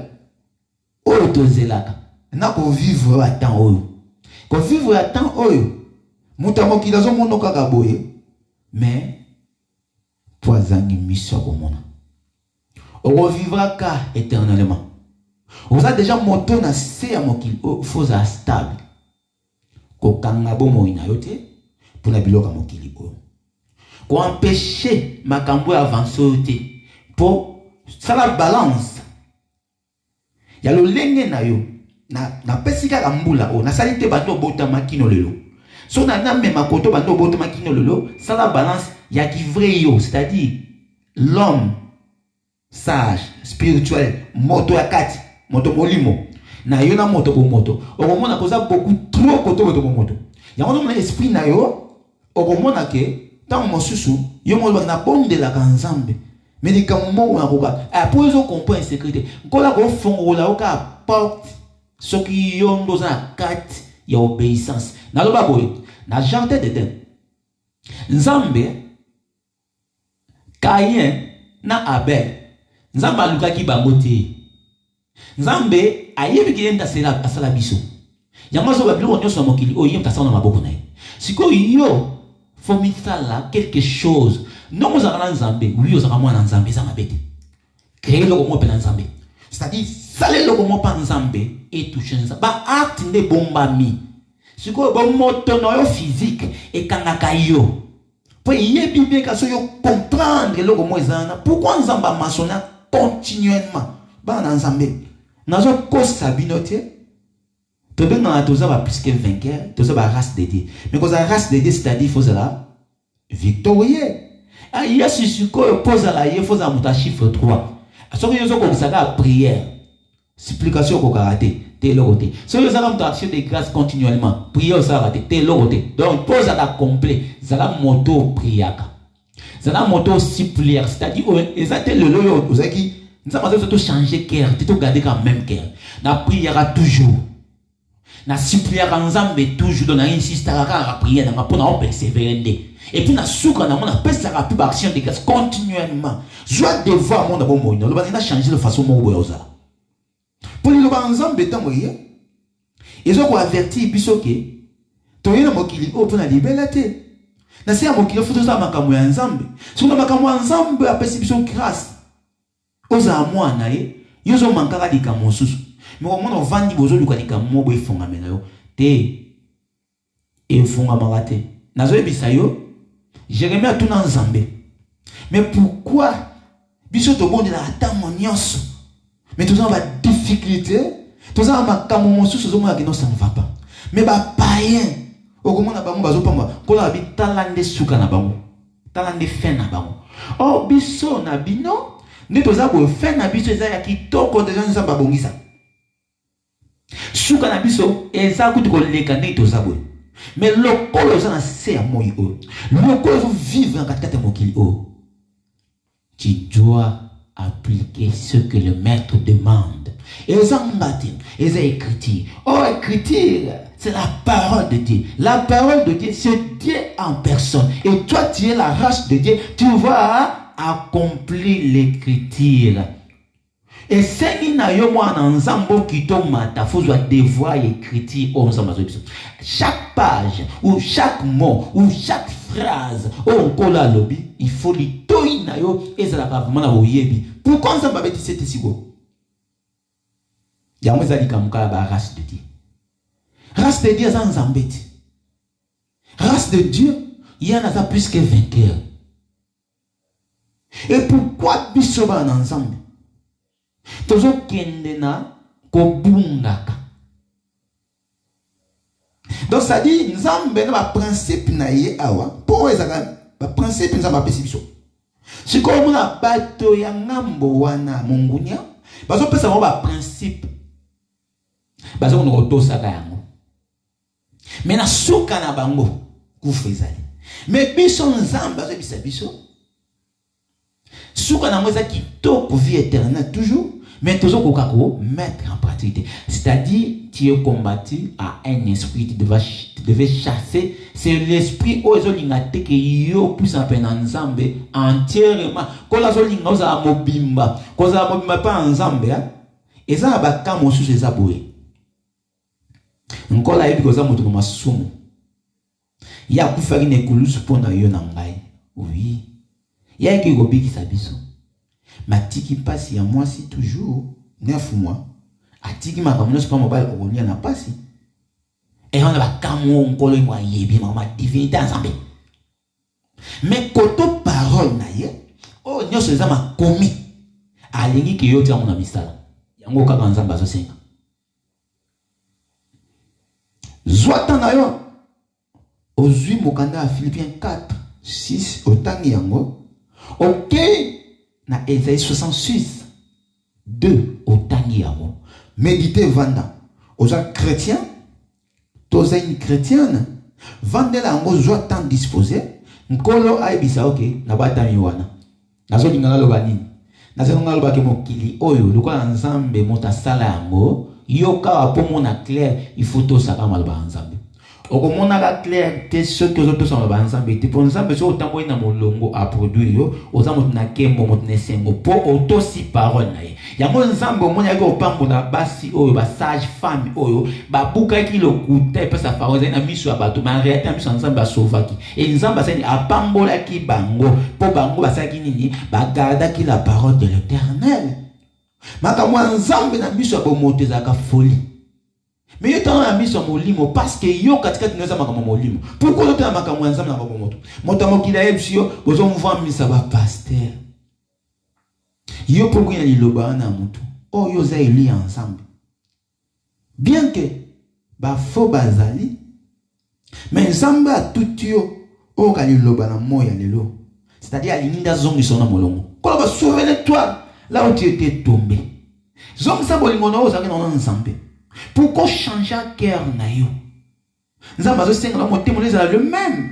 oyo tozelaka na kovivre ya temps oyo kovivre ya temps oyo moto ya mokili azomona kaka boye mais po azangi miso ya komona okovivraka éternellement oza déjà moto na se ya mokili oyo fo ozala stable kokanga bomoi na yo te mpona biloko ya mokili oyo koempêche makambo ya avance oyo te mpo sala balance ya lolenge na yo napesi kaka mbula oyo nasali te bato obotama kino lelo so namema koto bato obotama kino lelo sala balance il y a qui vrai yo, c'est-à-dire l'homme sage, spirituel, moto akati, moto molimo. Na yo na moto ko moto. Okomona koza beaucoup trop koto moto ko moto. Ya ngono na esprit na yo, okomona ke tant mosusu, yo mo na bonde la kanzambe. Mais les kammo na koka. A pour yo comprendre sécurité. Kola ko fongola o ka porte ce qui yo ndo za kati ya obéissance. Na loba boy, na jardin d'Éden. Nzambe Caïn na Abel. Nzambe alukaki bango te. Nzambe ayebi ki yenda asala biso. Yango so babilo nyonso na mokili oyo yenda asala na maboko na ye. Siko yo faut misala quelque chose. Non vous avez Nzambe, oui vous avez mwana Nzambe za mabete. Créer le comment pena Nzambe. C'est-à-dire saler le comment pa Nzambe et toucher Nzambe. Ba acte ne bombami. Siko bon moto no yo physique et kangaka yo. Pour y bien que so yo comprendre le comment ezana. Pourquoi Nzamba masona continuellement ba na Nzambe. Nazo kosa binote. Tu bien dans toza ba plus que vainqueur, toza ba race de Dieu. Mais quand la race de Dieu c'est-à-dire faut ça victorieux. Ah il y a ce que pose la il faut ça muta chiffre 3. So que yo ko ça prière. Supplication ko karaté, té le côté. So yo ça muta action de grâce continuellement. Prière ça raté, té le côté. Donc pose à complet, ça la moto priaka. Ça la moto supplière, c'est-à-dire exactement le loyo ozaki nous avons tout changer cœur, tout garder quand même cœur. Na prière toujours. Na supplière ensemble toujours dans insiste à la prière na pour na persévérer. Et puis na souka na mona pesa la plus action de grâce continuellement. Joie de voir mon d'abord moïno. Le va changer de façon mo boyoza. Pour le ensemble temps moye. Ils ont averti biso ke to yena mokili o pour na liberté. Na se mokili faut ça makambo ya ensemble. Si on makambo ensemble apesi biso grâce. Oza mwana ye yozo mankaka dikamo susu. Mais au moins on vandi bozo luka dikamo bo efonga mena yo te efonga magate. Nazo ebisa yo Jérémie a tout dans Nzambe. Mais pourquoi biso to bonde la atango nyonso. Mais tout ça va difficulté, tout ça makambo mosusu zo mona que non ça ne va pas. Mais ba païen okomona bango bazo pamba kola bi talande suka na bango. Talande fin na bango. Oh biso na bino ne toza ko faire na biso eza ya kitoko de gens Nzamba bongisa. Suka na biso eza kuti ko leka ne toza bo. Mais le kolo za na se moi o. Le kolo vivre en katikati mokili o. Tu dois appliquer ce que le maître demande. Eza ngati, eza écriture. Oh écriture, c'est la parole de Dieu. La parole de Dieu, c'est Dieu en personne. Et toi tu es la race de Dieu, tu vas accomplir l'écriture. Et c'est une ensemble qui tombe mata, faut devoir écrire au chaque page ou chaque mot ou chaque phrase on kola lobby, il faut li toina yo et ça la vraiment na oyebi. Pourquoi ça va être c'est ici go? Ya moi ça dit comme ka ba race de Dieu. Race de Dieu sans embêter. Race de Dieu, il y en a ça plus que vainqueur. Et pourquoi bisoba ensemble? Tozo kendena kobungaka. Donc ça dit nzambe na ba principe na ye awa pour ezaka ba principe nzamba pesi biso. Sikoyo mona bato ya ngambo wana mungunya bazo pesa mo ba principe. Bazo ko tosaka yango. Mais na suka na bango kufezali. Mais biso nzamba bazo bisa biso. Suka na moza kitoko vie éternelle toujours. Mais toujours qu'on mettre en pratique. C'est-à-dire, tu es combattu à un esprit, tu devais chasser. C'est l'esprit où ils ont l'ingate que yo plus en peine ensemble entièrement. Quand la zolinga osa mobimba, quand la mobimba pas ensemble, et ça va comme sous ces aboués. Encore là, il y a des gens qui sont il y a pour faire une coulous pour na yo nangai. Oui. Il y a qui gobi qui s'abisso. Ma tiki passe il y a moi si toujours 9 mois. A tiki ma comme pas mobile au lien na passe. Et on va camo on colle moi yebi mama divinité ensemble. Mais koto parole na ye. Oh nyoso za ma komi. Alingi ki yote amuna misala. Yango kaka nzamba zo senga. Zwata na yo. Ozui mokanda à Philippiens 4, 6 otangi yango. Ok, na Ésaïe 66 2 otangi yango. Méditez vanda. Oza chrétien, toza une chrétienne. Vanda la yango zo temps disposé. Nkolo aibisa ok, na batami wana. Nazo lingana loba nini? Nazo ngalo ba ke mokili oyo lokola nzambe mota sala yango, yoka apomona clair, il faut to saka maloba nzambe. Okomona ka clair te ceux que autres sont ba nzambe te pour nzambe so otambo ina molongo a produire yo oza moto na kembo moto na sengo po auto si parole na ye yango nzambe omona yako opambola basi oyo ba sage femme oyo ba buka ki lokuta e pesa parole na miso ya bato ma réalité miso nzambe asovaki et nzambe asani apambola ki bango po bango basaki nini ba garda ki la parole de l'Éternel makamwa nzambe na miso ya bomoto za ka folie. Mais il y a un mis molimo parce que yo katika tunaweza makamo molimo. Pourquoi tu as makamo nzambe na babo moto? Motamo kila ebsio bozo mvwa misa ba pasteur. Yo pourquoi il y a liloba na mutu? Oh yo za eli ensemble. Bien que ba fo bazali mais nzambe a tout yo o ka liloba na moya lelo. C'est-à-dire alinda zongi sona molongo. Quand va souviens-toi là où tu étais tombé. Zongi sa bolingono o za ke na nzambe. Pourquoi changer cœur na yo? Nous avons le même.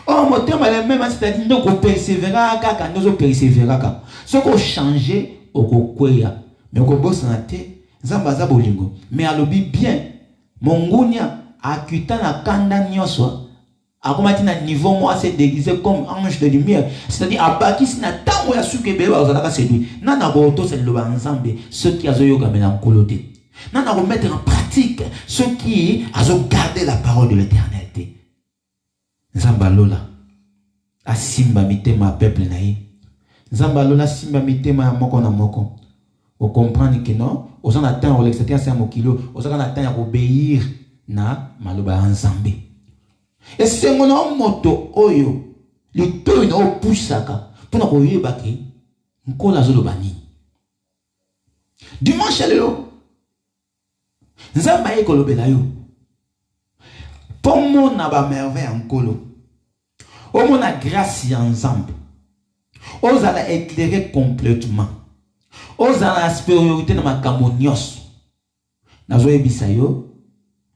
Oh, mon terme est le même, c'est-à-dire que nous persévérer quand nous persévérer. Ce qu'on changer au kokwea. Mais au boss na te, nzamba bolingo. Mais alobi bien, mongunya akuta na kanda nyoswa. Akomati na niveau moi c'est déguisé comme ange de lumière. C'est-à-dire abaki sina tango ya sukebe ba ozalaka séduit. Nana boto c'est le banzambe, ceux qui azoyoga mena nkolote. Nous allons mettre en pratique ce qui a gardé la parole de l'éternité. Zambalola, a simba mitema peuple naï. Zambalola simba mitema moko na moko. Vous comprenez que non? Vous en attendez, vous l'exécutez à 1 kilo. Vous en attendez à obéir na maloba ensemble. Et c'est mon moto oyo. Le taux est au poussaka. Pour nous oyer baki. Nkola zolobani. Dimanche lelo. Nzamba ekolobela yo. Pomo na ba merveille nkolo. Omo na grâce ya nzambe. Ozala éclairer complètement. Ozala la supériorité na makambo nyos. Nazo ebisa yo.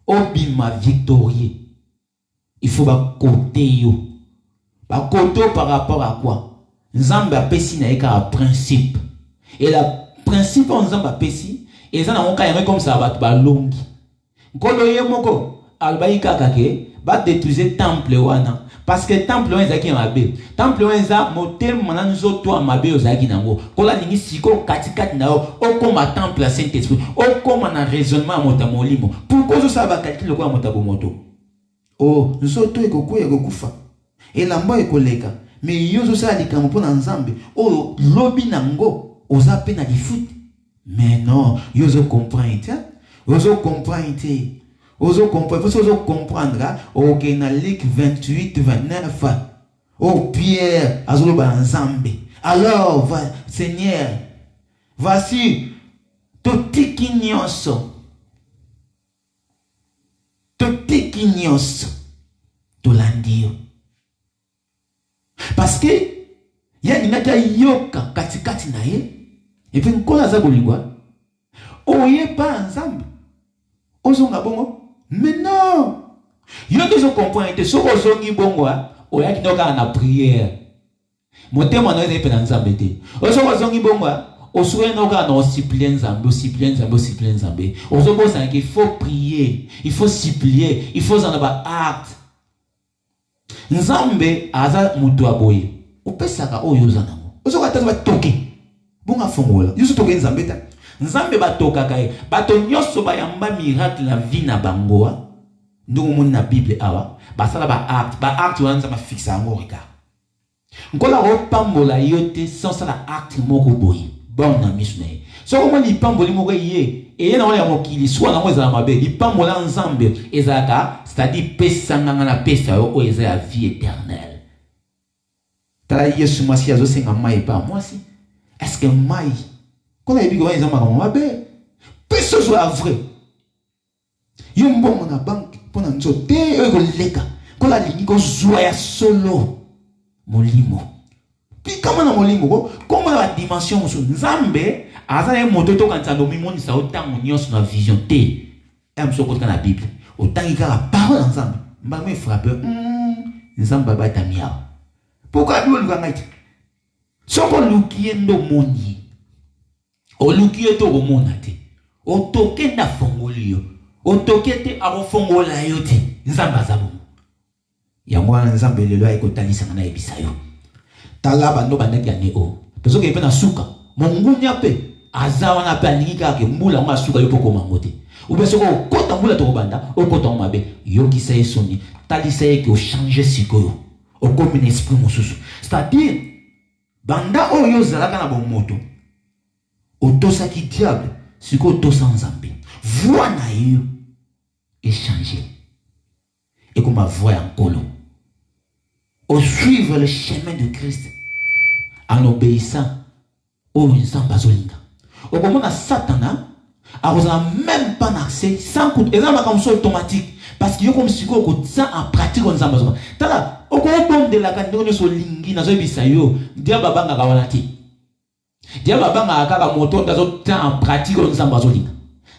Obima victorieux. Il faut ba côté yo. Ba côté par rapport à quoi? Nzambe apesi na eka principe. Et la principe nzambe apesi et ça n'a pas comme ça va ba longi. Nkolo ye moko albaika kake ba détruire temple wana parce que temple wana ezaki mabe. Temple wana za motem manana nzoto mabe ozaki nango. Kola ningi siko katikati na o koma temple Saint-Esprit. O koma na raisonnement motamolimo. Pourquoi ça va calculer quoi motabo moto? Oh, nzoto ekokuya ekokufa. Et lamba ekoleka. Mais yozo ça likambo pona nzambe. Oh, lobi nango ozape na difoot. Mais non, vous comprenez, vous comprenez, vous comprendre, ok, dans Luc 28, 29, oh Pierre, azoloba ensemble. Alors, Seigneur, voici, tout tikinyoso, tout landio. Parce que, il y a une yoka katikati na ye. Et puis, nkola za bolingwa. Oye pas ensemble. Ozonga bongo. Mais non. Yo dezo comprendre. So ozongi bongo. Oya kinoka na prière. Motema na eze pena nzambe te. Ozo ozongi bongo. Osoué noka na supplier nzambe. Ozo bosa qu'il faut prier. Il faut supplier. Il faut en avoir acte. Nzambe aza mutu aboye. Opesaka oyo zanango. Ozo kataza toke. Bunga fongola. Yusu toke nzambe ta. Nzambe batoka kai. Bato nyoso bayamba miracle la vie na bangoa. Ndungu muni na Bible awa. Basala ba acte. Ba acte wanza ma fixa ango regard. Nkola opambola yote sans sala acte moko boyi. Bon na misne. So komo li pamboli moko ye. Eye na wala mokili. Soit na mweza na mabe. Li pambola nzambe. Ezaka. C'est-à-dire pesa nganga na pesa yo. O eza la vie éternelle. Tala yesu mwasi azo senga mai pa mwasi. Est-ce que mai quand il dit que ils ont ma belle peso soit vrai yo mbongo na banque pour na nzote eko leka quand la ligne ko zoya solo molimo. Puis comment na molimo comment la dimension so nzambe azana moto to kanza no mimoni sa autant nyonso na vision te. Am so ko na Bible. Autant il y a la parole ensemble. Mba me frappe. Nzamba ba tamia. Pourquoi nous le gagnons? Soko lukiendo moni. O lukieto o monate. O toke na fongolio. O toke te a fongola yote. Nzamba zabu. Ya mwana nzambe lelo ay kotalisa na ebisa yo. Tala bando bandaki ya neo. Tozo ke pe na suka. Mongunya pe azawa na pe alingi kake mbula nga suka yo poko mangote. Ube soko kota mbula to banda, o kota mabe. Yo ki sa esoni, talisa ye ke o changer sikoyo. O comme un esprit mosusu. C'est-à-dire banda o yo zalaka na bon moto. O tosa ki diable, siko tosa nzambe. Voix na yo est changé. Et comme ma voix en colo. Au suivre le chemin de Christ en obéissant au nzamba zolinga. Au moment où Satana a même pas accès sans coup et là ma comme ça automatique parce que yo comme si ko ça en pratique on nzamba zolinga. Tala au ko de la kandoni so lingi na zo bisayo dia babanga kawanati. Dia babanga akaka moto ndazo en pratique on nzamba zolinga.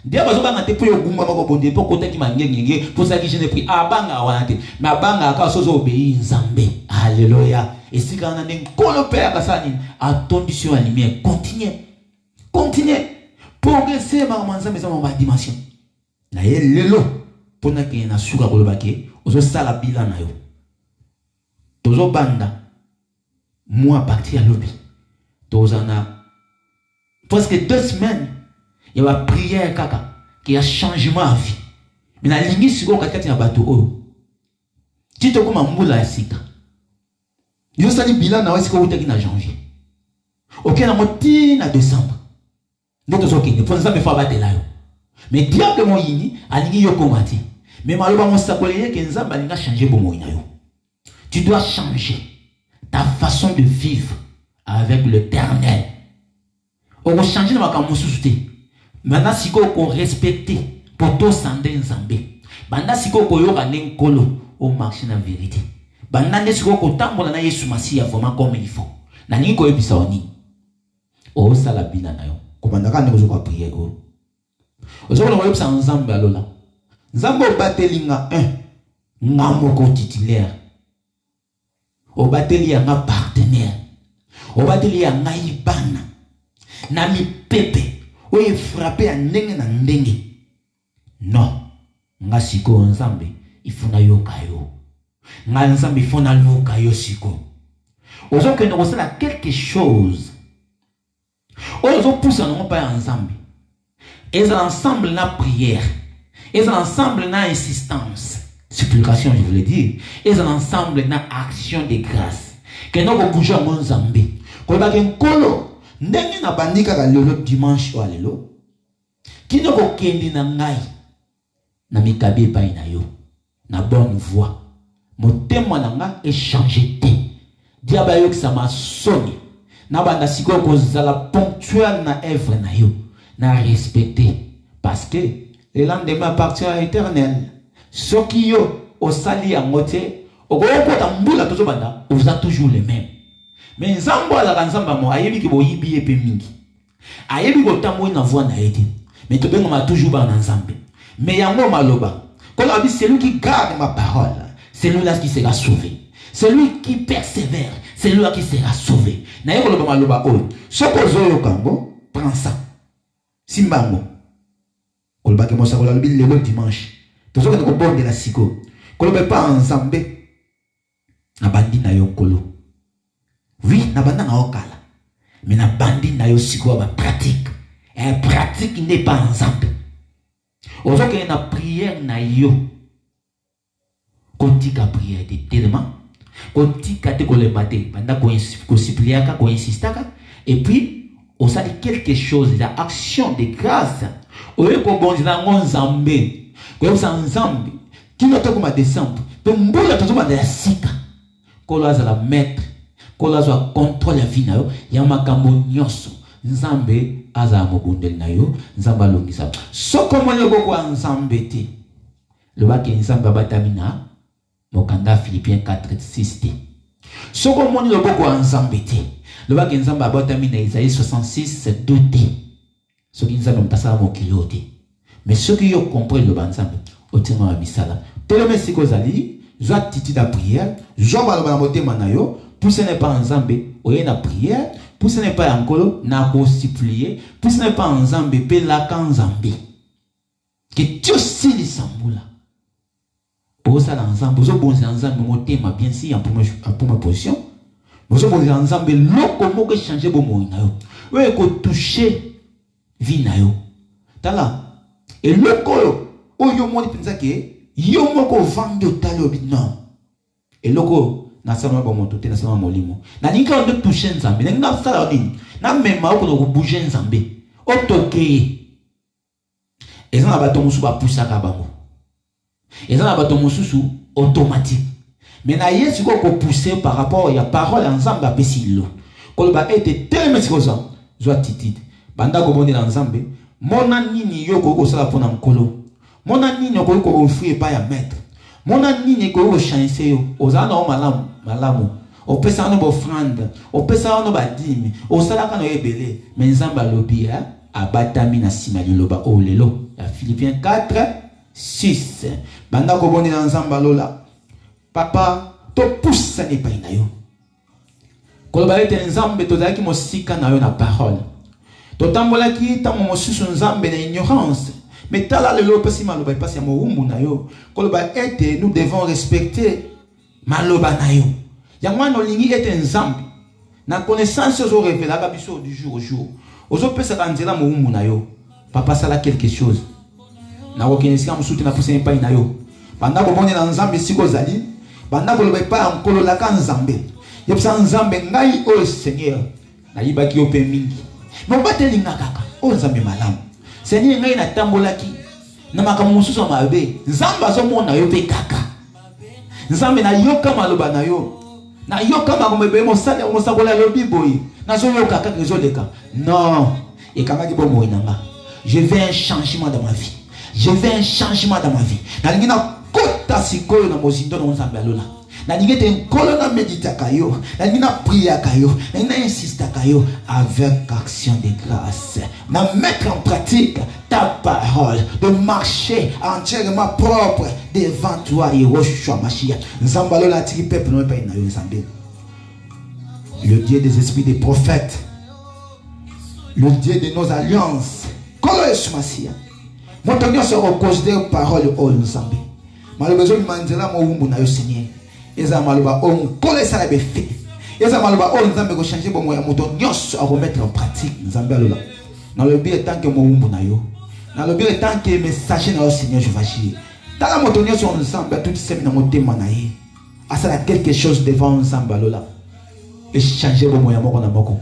Dia bazobanga te po yo gumba mako bonde po kota ki mangenge pour ça que je ne prie abanga wanate mais abanga aka sozo obéir nzambe. Alléluia. Et si quand on a un colo père kasani attendu sur la lumière continuez progresser ma nzambe za ma dimension na ye lelo pona ke na suka ko lobake ozo sala bilan na yo tozo banda moi partir à lobby tozana presque 2 semaines. Il y a une prière kaka qui a changement à vie. Mais la ligne sur kati na bateau. Tu te comme mbula ya sika. Yo sali bilan na wasiko utaki na janvier. OK na moti na décembre. Ndoto zoki ne ponza me fa batela yo. Mais diable mo yini alingi yo komati. Mais maloba mo sakoleye ke nzamba linga changer bomo ina yo. Tu dois changer ta façon de vivre avec l'Éternel. On va changer na makambo susuté. Maintenant, si on respecte pour tout sandé nzambe. Banda si on yoka nenkolo au marché na vérité. Banda ne si on tambola na Yesu Masia vraiment comme il faut. Na ni ko ebisa oni. O sala bina na yo. Ko banda ka ne ko prier o. Ozo ko yebisa nzambe alola. Nzambe obatelinga 1 ngamoko titulaire. Obateli ya nga partenaire. Obateli ya nga ibana. Na mi pepe. Oye frappé à ndenge na ndenge. Non. Nga siko nzambe ifuna yoka yo. Nga nzambe ifuna luka yo siko. Ozo que nous ressenons quelque chose. Ozo pousse non pas ensemble. Et ensemble na prière. Et ensemble na insistance. Supplication je voulais dire. Et ensemble na action de grâce. Que nous ko bouger mon nzambe. Ko ba ken kolo. Ndenge na bandika ka lelo dimanche wa lelo kino ko kendi na ngai na mikabe pa ina yo na bonne voie motema na nga échanger te diaba yo kisama soni na banda siko ko zala ponctuel na œuvre na yo na respecter parce que le lendemain appartient à l'Éternel soki yo osali ya ngote okoko tambula tozo banda vous êtes toujours les mêmes. Mais nzambo ala nzamba mo ayebi ki boyibi epe mingi. Ayebi ko tambo na voix na ete. Mais to benga ma toujours ba na nzambe. Mais yango maloba. Quand on dit celui qui garde ma parole, celui-là qui sera sauvé. Celui qui persévère, celui-là qui sera sauvé. Na yeko loba maloba o. Soko zoyo kango, prends ça. Simbango. Kolba ke mo sa kola lobi le dimanche. Tozo ko bonde la siko. Koloba pa nzambe. Na bandi na yo kolo. Oui, na banda na okala. Mais na bandi na yo siko ba pratique. Et pratique n'est pas ensemble. Aujourd'hui na prière na yo. Kotika prière de tellement. Kotika te ko le matin, banda ko suppliaka, ko insistaka et puis on ça dit quelque chose la action de grâce. Oye ko bonzina nzambe. Ko ça nzambe. Qui no to ko ma décembre. Pe mbula to ba de sika. Ko lo za la mettre kola zo contrôle la vie na yo ya makambo nyonso nzambe aza mobundeli na yo nzamba longisa soko monyo ko nzambe te le ba ke nzamba batamina mokanda Philippiens 4:6 Ce qu'on m'a dit le beaucoup ensemble, le bac ensemble a bâti dans Isaïe 66, c'est douté. Ce qui nous a même passé à mon kiloté. Mais ceux qui ont compris le ensemble, au témoin à Misala. Tellement c'est que Zali, j'ai titi la prière, j'ai balabala moté manayo, pour ce n'est pas ensemble, oye na prière, pour ce n'est pas encore, na constitué, pour ce n'est pas ensemble, pe la kanzambe. Que Dieu s'y les samboula. Pour ça, ensemble, vous avez ensemble, moté ma bien si, pour ma position. Vous avez ensemble, l'eau comment changer vos mots. Vous avez touché vie nayo. Tala. Et le colo, où yo mo pensa que yo mo ko vendre talo non. Et le colo, na sama ba mo toté na sama molimo. Na ninka on de toucher nzambe, na sala nini. Na mema ko ko bouger nzambe. O toké. Et ça na ba to musu ba poussa ka bango. Et ça na ba to musu automatique. Mais na yesu ko pousser par rapport ya parole ensemble a pesilo. Ko ba été tellement ça. Joa titide. Banda ko bonde ensemble. Mona nini yo ko sala pona nkolo. Mona nini ko offrir pa ya maître. Mona nini ko chancer yo. Ozana o malamu. O pesa no offrande. O pesa no ba dîme. O sala ka no ebele. Mais nzamba lobi abatami na sima liloba o lelo. Ya Philippiens 4 6. Banda ko boni na nzamba lola. Papa to pousse ne pa ina yo. Ko ba ete nzambe to zaki mo sika na yo na parole. Totambola ki tamo mosusu nzambe na ignorance. Mais tala le lo pesi maloba pasi ya moumbu na yo. Koloba ete nous devons respecter maloba na yo. Yango no lingi ete nzambe. Na connaissance ozo révéla ka biso du jour au jour. Ozo pesa ka nzela moumbu na yo. Papa sala quelque chose. Na kokinesika musuti na pousse pa na yo. Banda ko boni na nzambe siko zali. Banda ko loba pa nkolo la ka nzambe. Yepsa nzambe ngai o Seigneur. Na yibaki yo pe mingi. Mais on va te dire kaka, oh nzambe malamu. Seigneur ngai na tambolaki. Na makambo mususu mabe. Nzamba zo mona yo pe kaka. Nzambe na yoka maloba na yo. Na yoka makombe be mo sala mo sakola lobi boy. Na zo yoka kaka zo leka. Non. Et kama ki bomo inanga. Je veux un changement dans ma vie. Je veux un changement dans ma vie. Na ngina kota sikoyo na mozindo na nzambe alola. Na ningete nkolo na médita kayo, na ningina prier kayo, na ningina insista kayo avec action de grâce. Na mettre en pratique ta parole, de marcher entièrement propre devant toi et Roshua Mashiach. Nzambalo la tiki peuple no pa ina yo nzambe. Le Dieu des esprits des prophètes, le Dieu de nos alliances. Kolo Yesu Mashiach. Motonyo se considère parole au nzambe. Malobézo manzela mo wumbu na yo Seigneur. Eza maloba on kole sala be fait. Eza maloba on nzambe ko changer bon moya moto nyos à remettre en pratique nzambe alola. Dans le bien tant que mo wumbu na yo. Dans le bien tant que messager na yo Seigneur je vais agir. Dans la moto nyos on nzambe tout semi na motema na ye. Asala quelque chose devant nzambe alola. Et changer bon moya moko na moko.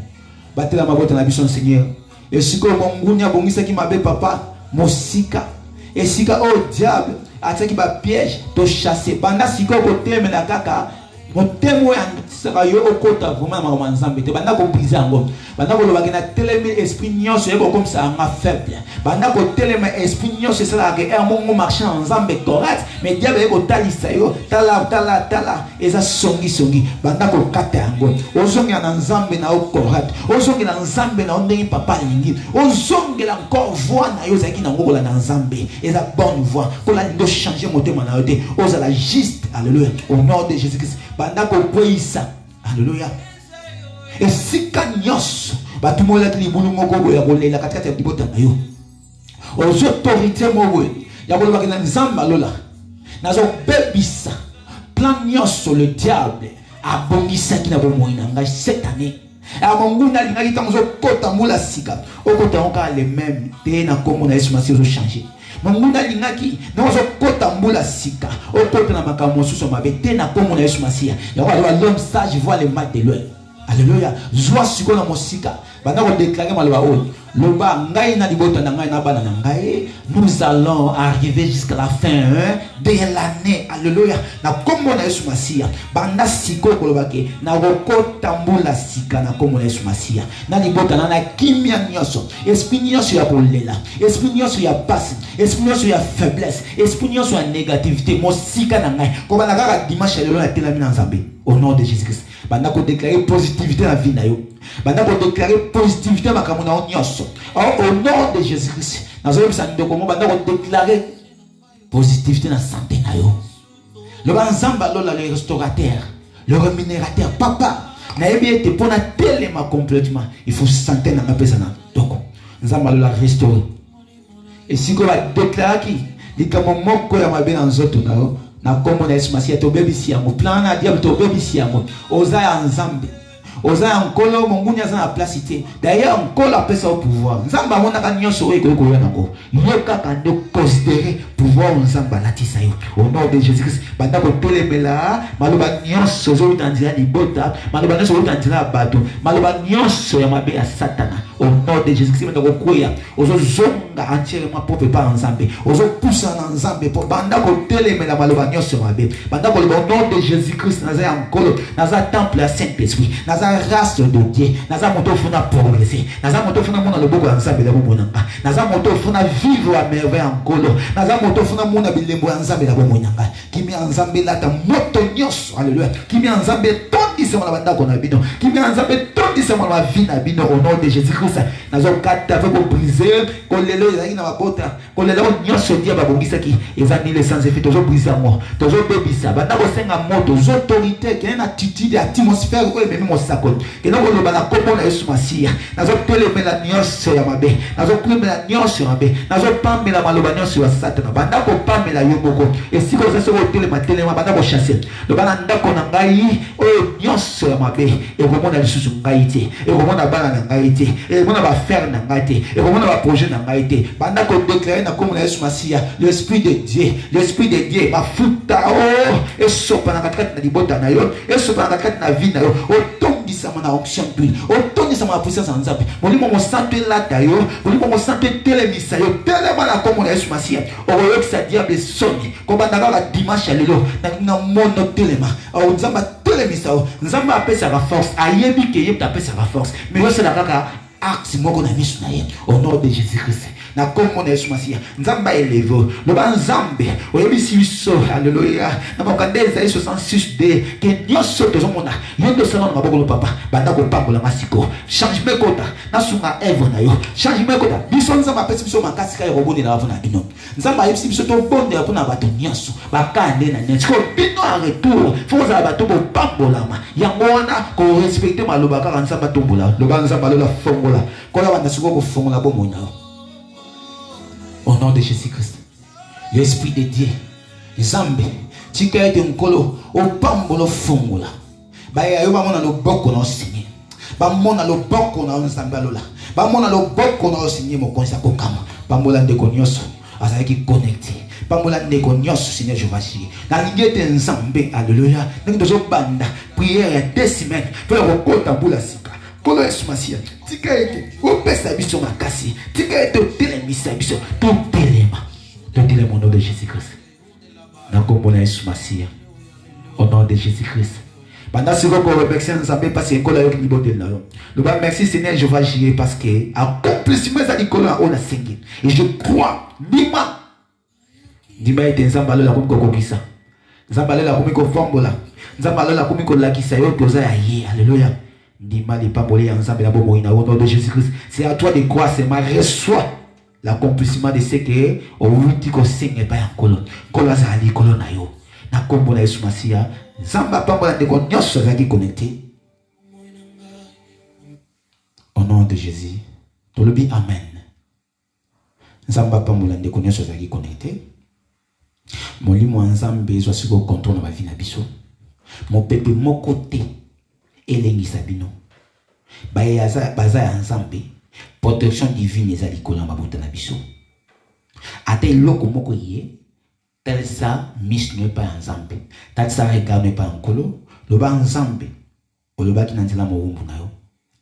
Batela mabota na biso Seigneur. Et siko mongunya bongisa ki mabe papa mosika. Et sika oh diable ataki ba piège to chasser banda siko ko teme na kaka mo temo ya saka yo okota vraiment ma nzambe te banda ko briser ngo banda ko loba na teleme esprit nyonso yeko comme ça nga faible banda ko teleme esprit nyonso sala ke un mongo marchand nzambe correct mais diable yeko talisa yo tala eza songi banda ko kata ngo ozongi na nzambe na correct ozongi na nzambe na ndenge papa lingi ozongi la encore voix na yo zaki na ngokola na nzambe eza bonne voix ko la ndo changer motema na yo te ozala juste alléluia au nom de Jésus-Christ banda ko poisa alléluia et si kanyos batumola libulu moko boya kolela katikati ya libota na yo aux autorités moko ya koloba na nzamba lola nazo bebisa plan nyos le diable abongisa kina bomoina ngai cette année a monguna lingaki tango kota mula sika okota onka les mêmes te na komo na Yesu Masihi zo changer monguna lingaki na zo kota mbula sika okota na makambo suso mabe te na komo na Yesu Masihi ya kwa l'homme sage voit les mal de l'œil. Alléluia. Joie siko na mosika banda ko déclarer maloba o loba ngai na libota na ngai na bana na ngai nous allons arriver jusqu'à la fin de l'année. Alléluia. Na komo na Yesu Masihi banda siko ko loba ke na kokota mbula sika na komo na Yesu Masihi na libota na kimia nyonso esprit nyonso ya kolela esprit nyonso ya passe esprit nyonso ya faiblesse esprit nyonso ya négativité mosika na ngai ko bana kaka dimanche lelo na telami na nzambe Au nom de Jésus-Christ. Banda ko déclarer positivité dans la vie na yo. Banda ko déclarer positivité dans makambo na nyonso. Au nom de Jésus-Christ. Dans un ça ndeko mo banda ko déclarer positivité dans la santé na yo. Le banzamba lola le restaurateur, le rémunérateur, papa. Na yebi ete pona telema complètement. Il faut santé na mapesa na. Donc, nzamba lola restaurer. Et si ko va déclarer qui likamo moko ya mabe na nzoto na yo. Na kombo na Yesu Masiya to bebisi yango plan na diable to bebisi yango oza ya nzambe oza ya nkolo mongunya za na placité d'ailleurs nkolo apesa au pouvoir nzamba mona ka nyonso we ko ko yango yoka ka ndo considérer pouvoir nzamba latisa yo au nom de Jésus-Christ banda ko telemela maloba nyonso zo utandira libota maloba nyonso utandira bato maloba nyonso ya mabe ya satana au nom de Jésus-Christ banda ko koya ozo zonga entièrement pour pas nzambe ozo poussa na nzambe pour banda ko telemela maloba nyonso ya mabe banda ko le nom de Jésus-Christ naza ya nkolo naza temple ya Saint-Esprit naza race de Dieu naza moto funa progresser naza moto funa mona le boko ya nzambe la bomonanga naza moto funa vivre à merveille nkolo naza moto funa mona bilembo ya nzambe la bomonanga kimi ya nzambe lata moto nyonso alléluia kimi ya nzambe tondisa mona banda ko na bino kimi ya nzambe tondisa mona vie na bino au nom de Jésus-Christ nazo kata pe ko briser ko lelo ezali na mabota ko lelo nyonso dia babongisa ki ezali les sans effet tozo briser moi tozo bebisa banda ko senga moto autorité qui est une attitude atmosphère ko même mo sako kena ko loba na kombo na Yesu Masiya nazo telemela nyonso ya mabe nazo telemela nyonso ya mabe nazo pamela maloba nyonso ya satana banda ko pamela yo moko esiko za so telema telema banda ko chasser loba na ndako na ngai oyo nyonso ya mabe e ko mona lisusu ngai te e ko mona bana na ngai te e ko mona ba faire na ngai te e ko mona ba projet na ngai te banda ko déclarer na kombo na Yesu Masiya l'esprit de Dieu ba futa e sopa na katikati na libota na yo e sopa na katikati na vie na yo otondisama na onction d'huile otondisama na puissance ya nzambe molimo mo santo elata yo molimo mo santo etelemisa yo telema na kombo na Yesu Masiya okoyokisa diable soni kobanda kaka dimanche ya lelo na mono telema nzambe atelemisa yo nzambe apesaka force ayebi ke ye apesaka force mais osala kaka acte moko na miso na ye au nom de Jésus-Christ na kombo na Yesu Masiya nzambe elevo loba nzambe oyebisi biso haleluya na mokandeza 66d ke nyonso tozomona yondo sala na maboko lo papa banda ko pambola masiko changement kota na sunga evo na yo changement kota biso nzambe apesi biso makasi ka roboni na avona bino nzambe ayebisi biso to bonde ya pona bato nyonso bakande na nyonso ko bino en retour foza bato bo pambola ma yango wana ko respecter maloba ka nzambe tombola loba nzambe alola fongola kola banda siko ko fongola bo mona. Au nom de Jésus-Christ, l'Esprit de Dieu, Zambe, tika ete nkolo, opambolo fongola. Baya yo bamona lo boko na osigné. Bamona lo boko na nzambe alola. Bamona lo boko na osigné mo konsa kokama. Bambola ndeko nyonso, azaki connecté. Bambola ndeko nyonso Seigneur Jéhovah. Na ngete nzambe, alléluia. Ndeko tozo banda, prière ya 2 semaines. Fela kokota bula sika. Kolo Yesu Masiya tika ete opesa biso makasi tika ete otelemisa biso totelema au nom de Jésus-Christ na kombo na Yesu Masiya au nom de Jésus-Christ pendant ce que remercier nzambe parce que kola yo libodel na yo le ba merci Seigneur Jéhovah parce que accomplissement za likola on a sengi et je crois dima ete nzamba la komiko kokisa nzamba la komiko fombola nzamba la komiko lakisa yo toza ya ye alléluia. Au nom de Jésus-Christ, c'est à toi de croire, c'est ma reçoit l'accomplissement de ce que au wuti ko senge pa yakolo kola za ali kolona yo na kombo na Yesu Masiya nzamba pambola de ko nyonso zaki connecté au nom de Jésus tolobi amen nzamba pambola de ko nyonso zaki connecté molimo nzambe zo siko contrôle na vie na biso mon pepe moko te elengisa bino baza ya nzambe protection divine ezali kola mabota na biso ata eloko moko ye talisa mission pa ya nzambe talisa regard pa nkolo loba nzambe olobaki na nzela mowumbu na yo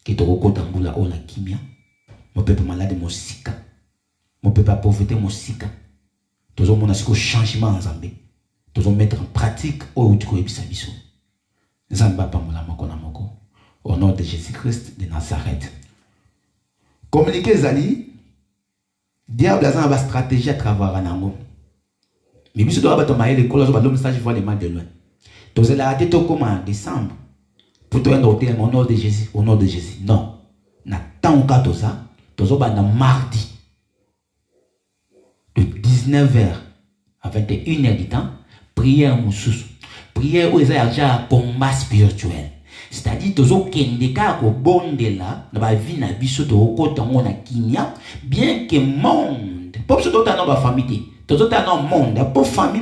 ke tokokota mbula ola kimia mopepe malade mosika mopepe pauvreté mosika tozomona siko changement nzambe tozo mettre en pratique oyo tikoyebisa biso nzambe apambola moko na moko au nom de Jésus-Christ de Nazareth. Communiquer zali diable a une stratégie à travers un angle. Mais si tu dois battre maïle l'école, tu vas le message voir les mal de loin. Tu as arrêté comme en décembre. Pour toi, au nom de Jésus. Au nom de Jésus. Non. Tant que tu as mardi. De 19h à 21h du temps. Prière moussous. Prière où il y a déjà un combat spirituel. C'est-à-dire, tu as des cas qui bon de là, dans la vie, bien que le monde, pas que tu as une famille, tu as un monde, pour famille,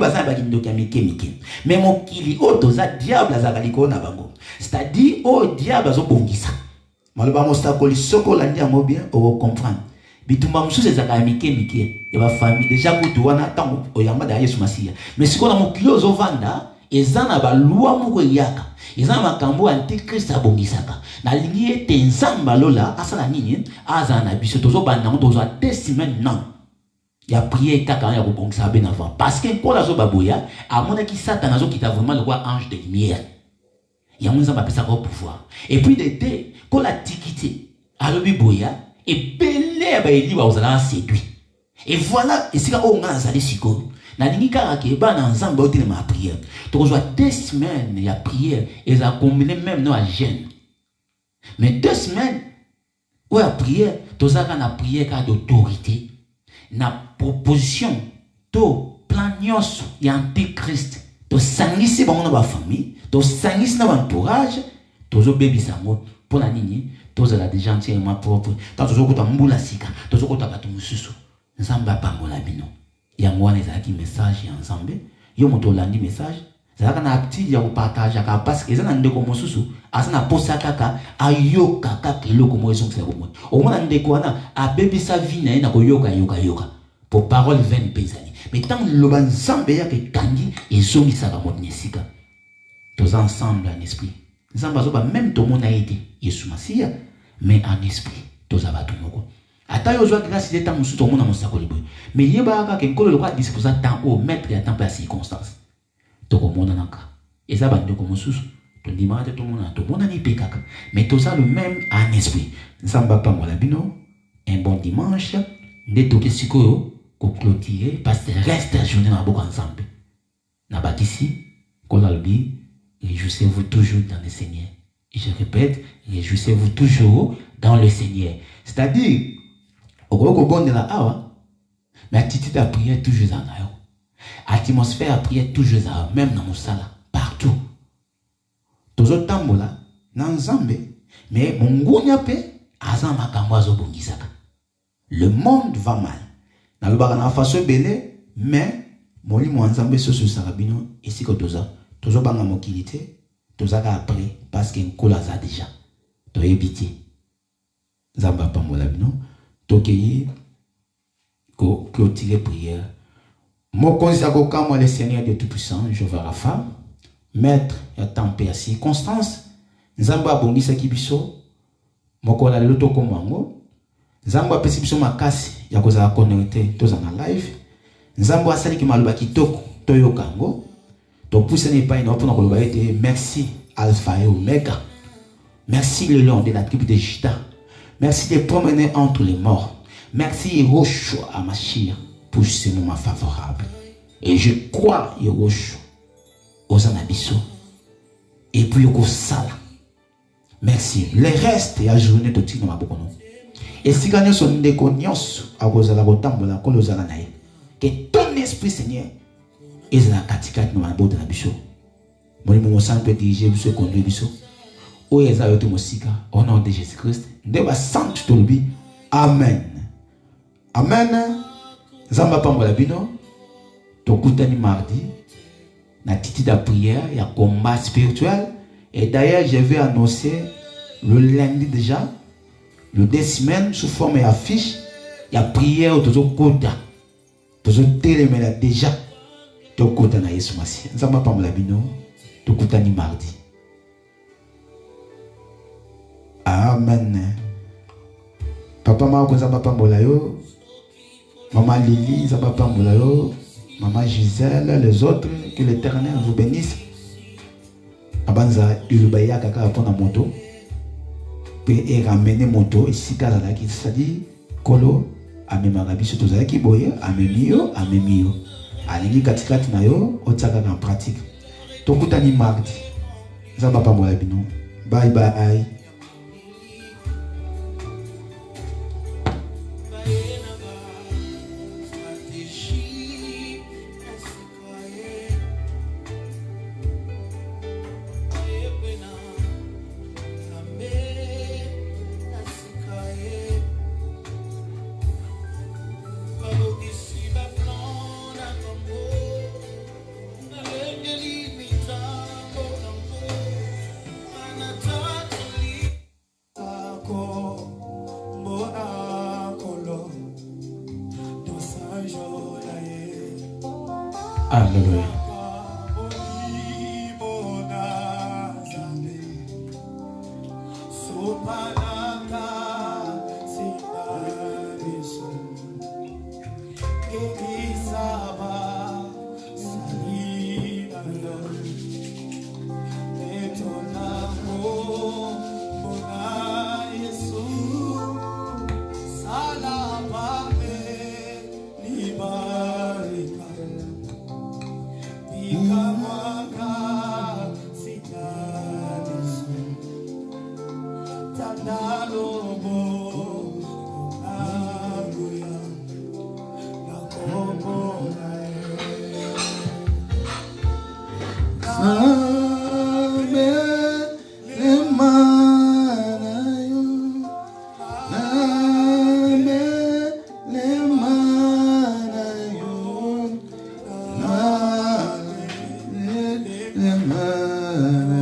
mais mon kili, tu as diable, c'est-à-dire, au diable, tu as bon ça. Malheureusement, tu as bien, on va comprendre. Bitumba moussou c'est zaka mike ya ba famille déjà kutu wana tango oyamba da Yesu Masiya mais siko na mokili ozovanda ezana ba loi moko yaka ezana makambo antichrist abongisaka na lingi ete nzamba lola asala nini azana biso tozo banda tozo 2 semaines non ya prier kaka ya kobongisa ben avant parce que kola zo baboya amona ki satan azo kita vraiment le roi ange de lumière ya munza ba pesa ko pouvoir et puis d'été kola tikité alobi boya et belé ba eli ba ozala séduit et voilà et c'est quand on a zali siko na lingi kaka ke ba na nzamba otele ma prière to kozwa 2 semaines ya prière et ça combiné même no à jeûne mais 2 semaines ou à prière to zaka na prière ka d'autorité na proposition to plan nyonso ya antichrist to sangisi bango na ba famille to sangisi na entourage to zo bebisa ngo pour la nini tous la des gens entièrement propre tant toujours que tu mbula sika toujours que tu batu mususu nzamba pangola bino ya mwana ezaki message ya nzambe yo moto landi message zaka na aptitude ya partager ka parce que ezana ndeko mususu asana posa kaka ayoka kaka eloko mo ezongisa ko mo o mona ndeko wana abebisa vie na ko yoka pour parole vaine pesani mais tant le ban nzambe ya ke kangi ezongisa ka mo nesika tous ensemble en esprit nzamba zo ba même to mona aidé Yesu Masiya mais en esprit tous abatu moko ata yo zwa grâce de temps musu to mona mosako liboy mais yeba ka ke nkolo lokwa disposer temps au maître ya temps par circonstance to ko mona naka eza bande ko mususu to ndimate to mona ni pekaka mais tout ça le même en esprit nzamba pa mola bino un bon dimanche nde to ke sikoyo ko clôturer parce que reste la journée na boko ensemble na bakisi ko lalbi réjouissez-vous toujours dans le Seigneur. Et je répète, réjouissez-vous toujours dans le Seigneur. C'est-à-dire, au bon de la awa, mais attitude à prière toujours en ayo. Atmosphère à prière toujours en même dans mon sala, partout. Tous autres tambola, dans Zambé, mais mon gounyape, azan makamwazo bongisaka. Le monde va mal. Dans le barana façon belé, mais mon lit mon Zambé sur sarabino, ici que tous ça. Toujours banga mokilité, toujours après parce que nkola za déjà. To éviter. Zamba pa molabino, to keyi ko clôturer prière. Mon conseil ko kamo le Seigneur de tout-puissant, Jéhovah Rapha, maître ya tempé à circonstance, nzamba bongisa kibiso, mokola lelo to komango. Nzamba pesi biso makasi ya kozala connecté to za na live. Nzamba asali ki maluba kitoko to yokango. Donc pour ce n'est pas une option pour le merci Alpha et Omega. Merci le lion de la tribu de Juda. Merci de promener entre les morts. Merci Yehoshua Amashia pour ce moment favorable. Et je crois Yehoshua aux anabiso. Et puis au sala. Merci. Le reste est à journée de Tino Mabokono. Et si nous sommes des cognos à cause de la botambola, que ton esprit Seigneur et c'est la katikati no mabo de la biso. Moni mo santo dirige biso conduire biso. O yeza yoto mosika au nom de Jésus-Christ. Ndeba santo tolbi. Amen. Amen. Zamba pambola bino. Tokutani mardi. Na titi da prière, il y a combat spirituel. Et d'ailleurs, je vais annoncer le lundi déjà, le 2 semaines sous forme d'affiche. Il y a prière au tozo kota. Tozo télémela déjà. Tokota na Yesu Masiya. Nzamba pambola bino. Tokutani mardi. Amen. Papa Marco nzamba pambola yo. Maman Lily nzamba pambola yo. Maman Gisèle, les autres, que l'Éternel vous bénisse. Abanza ilubaya kaka pona moto. Pe ramener moto ici kala ki c'est-à-dire kolo amemaka biso tozalaki boye amemio. Alingi katikati na yo otaka en pratique. Tokutani mardi. Ça va pas moi non. Bye bye. Alléluia. Amen.